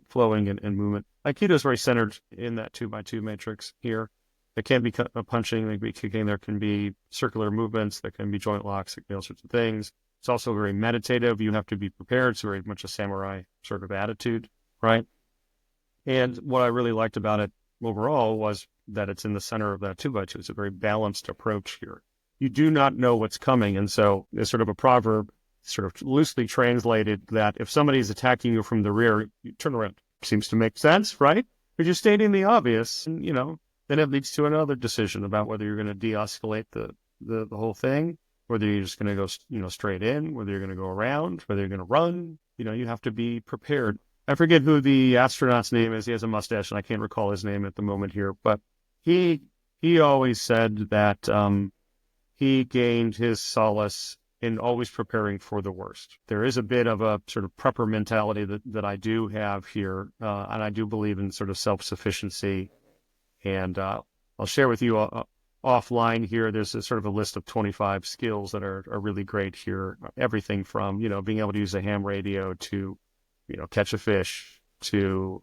flowing and movement. Aikido is very centered in that 2x2 matrix here. It can be punching, there can be kicking, there can be circular movements, there can be joint locks, there can be all sorts of things. It's also very meditative. You have to be prepared. It's very much a samurai sort of attitude, right? And what I really liked about it overall was that it's in the center of that 2x2. It's a very balanced approach here. You do not know what's coming. And so there's sort of a proverb, sort of loosely translated, that if somebody's attacking you from the rear, you turn around. Seems to make sense, right? But you're stating the obvious, and, then it leads to another decision about whether you're going to de-escalate the whole thing, whether you're just going to go, straight in, whether you're going to go around, whether you're going to run. You have to be prepared. I forget who the astronaut's name is. He has a mustache, and I can't recall his name at the moment here, but he always said that he gained his solace and always preparing for the worst. There is a bit of a sort of prepper mentality that I do have here, and I do believe in sort of self-sufficiency. And I'll share with you offline here. There's a sort of a list of 25 skills that are really great here. Everything from, being able to use a ham radio to, catch a fish to,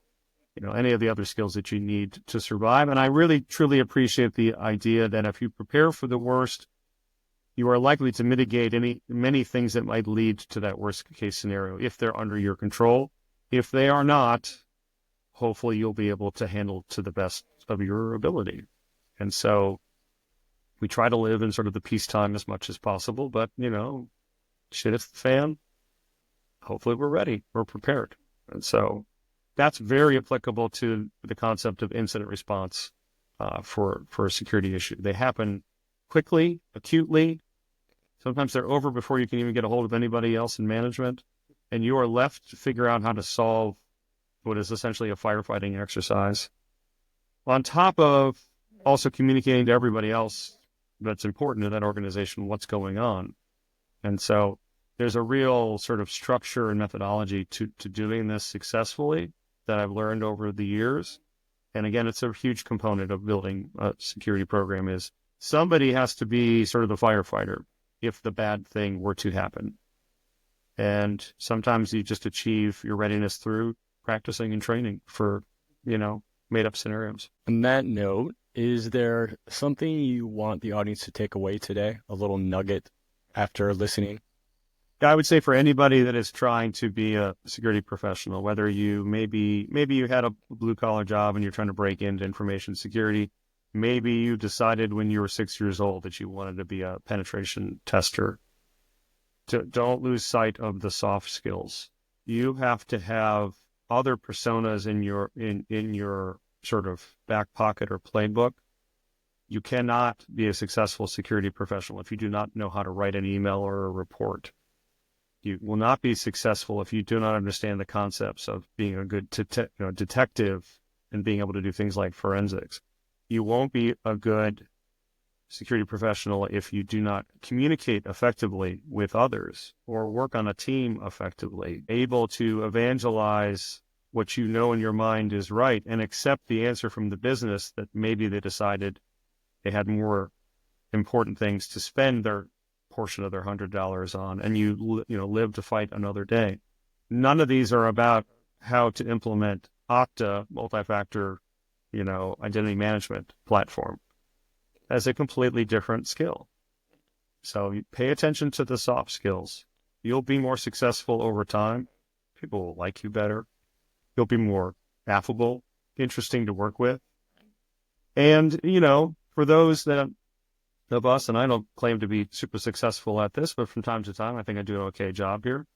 any of the other skills that you need to survive. And I really, truly appreciate the idea that if you prepare for the worst, you are likely to mitigate many things that might lead to that worst case scenario if they're under your control. If they are not, hopefully you'll be able to handle to the best of your ability. And so we try to live in sort of the peacetime as much as possible, but, shit hits the fan. Hopefully we're ready, we're prepared. And so that's very applicable to the concept of incident response for a security issue. They happen quickly, acutely. Sometimes they're over before you can even get a hold of anybody else in management. And you are left to figure out how to solve what is essentially a firefighting exercise. On top of also communicating to everybody else that's important in that organization what's going on. And so there's a real sort of structure and methodology to doing this successfully that I've learned over the years. And again, it's a huge component of building a security program is somebody has to be sort of the firefighter if the bad thing were to happen. And sometimes you just achieve your readiness through practicing and training for, made up scenarios. On that note, is there something you want the audience to take away today? A little nugget after listening? I would say for anybody that is trying to be a security professional, whether you maybe you had a blue collar job and you're trying to break into information security, maybe you decided when you were 6 years old that you wanted to be a penetration tester. Don't lose sight of the soft skills. You have to have other personas in your sort of back pocket or playbook. You cannot be a successful security professional if you do not know how to write an email or a report. You will not be successful if you do not understand the concepts of being a good detective and being able to do things like forensics. You won't be a good security professional if you do not communicate effectively with others or work on a team effectively, able to evangelize what you know in your mind is right and accept the answer from the business that maybe they decided they had more important things to spend their portion of their $100 on, and you live to fight another day. None of these are about how to implement Okta multi-factor, identity management platform. As a completely different skill. So you pay attention to the soft skills. You'll be more successful over time. People will like you better. You'll be more affable, interesting to work with. And, for those of us, and I don't claim to be super successful at this, but from time to time, I think I do an okay job here.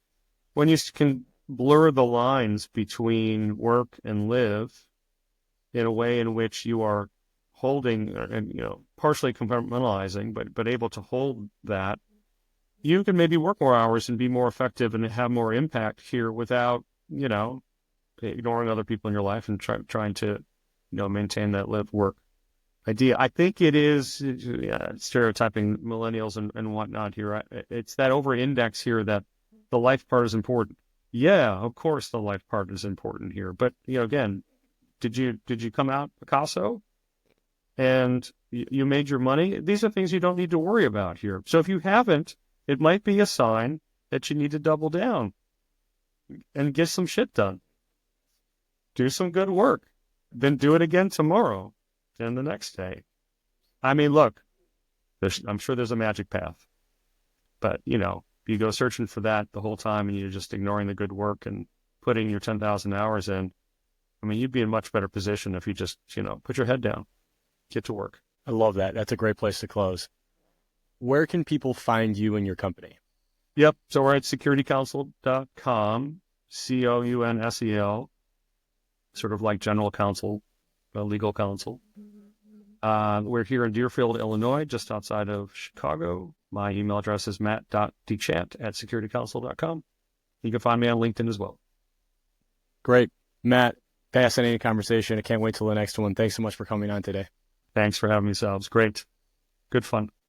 When you can blur the lines between work and live in a way in which you are holding and, partially compartmentalizing, but able to hold that, you can maybe work more hours and be more effective and have more impact here without, ignoring other people in your life and trying to, maintain that live work idea. I think it is stereotyping millennials and whatnot here. It's that over index here that the life part is important. Yeah, of course the life part is important here. But, again, did you come out Picasso? And you made your money? These are things you don't need to worry about here. So if you haven't, it might be a sign that you need to double down and get some shit done. Do some good work. Then do it again tomorrow and the next day. I mean, look, I'm sure there's a magic path. But, you go searching for that the whole time and you're just ignoring the good work and putting your 10,000 hours in. I mean, you'd be in much better position if you just, put your head down. Get to work. I love that. That's a great place to close. Where can people find you and your company? Yep. So we're at securitycounsel.com, COUNSEL, sort of like general counsel, legal counsel. We're here in Deerfield, Illinois, just outside of Chicago. My email address is matt.dechant@securitycounsel.com. You can find me on LinkedIn as well. Great. Matt, fascinating conversation. I can't wait till the next one. Thanks so much for coming on today. Thanks for having me, Sal. It was great. Good fun.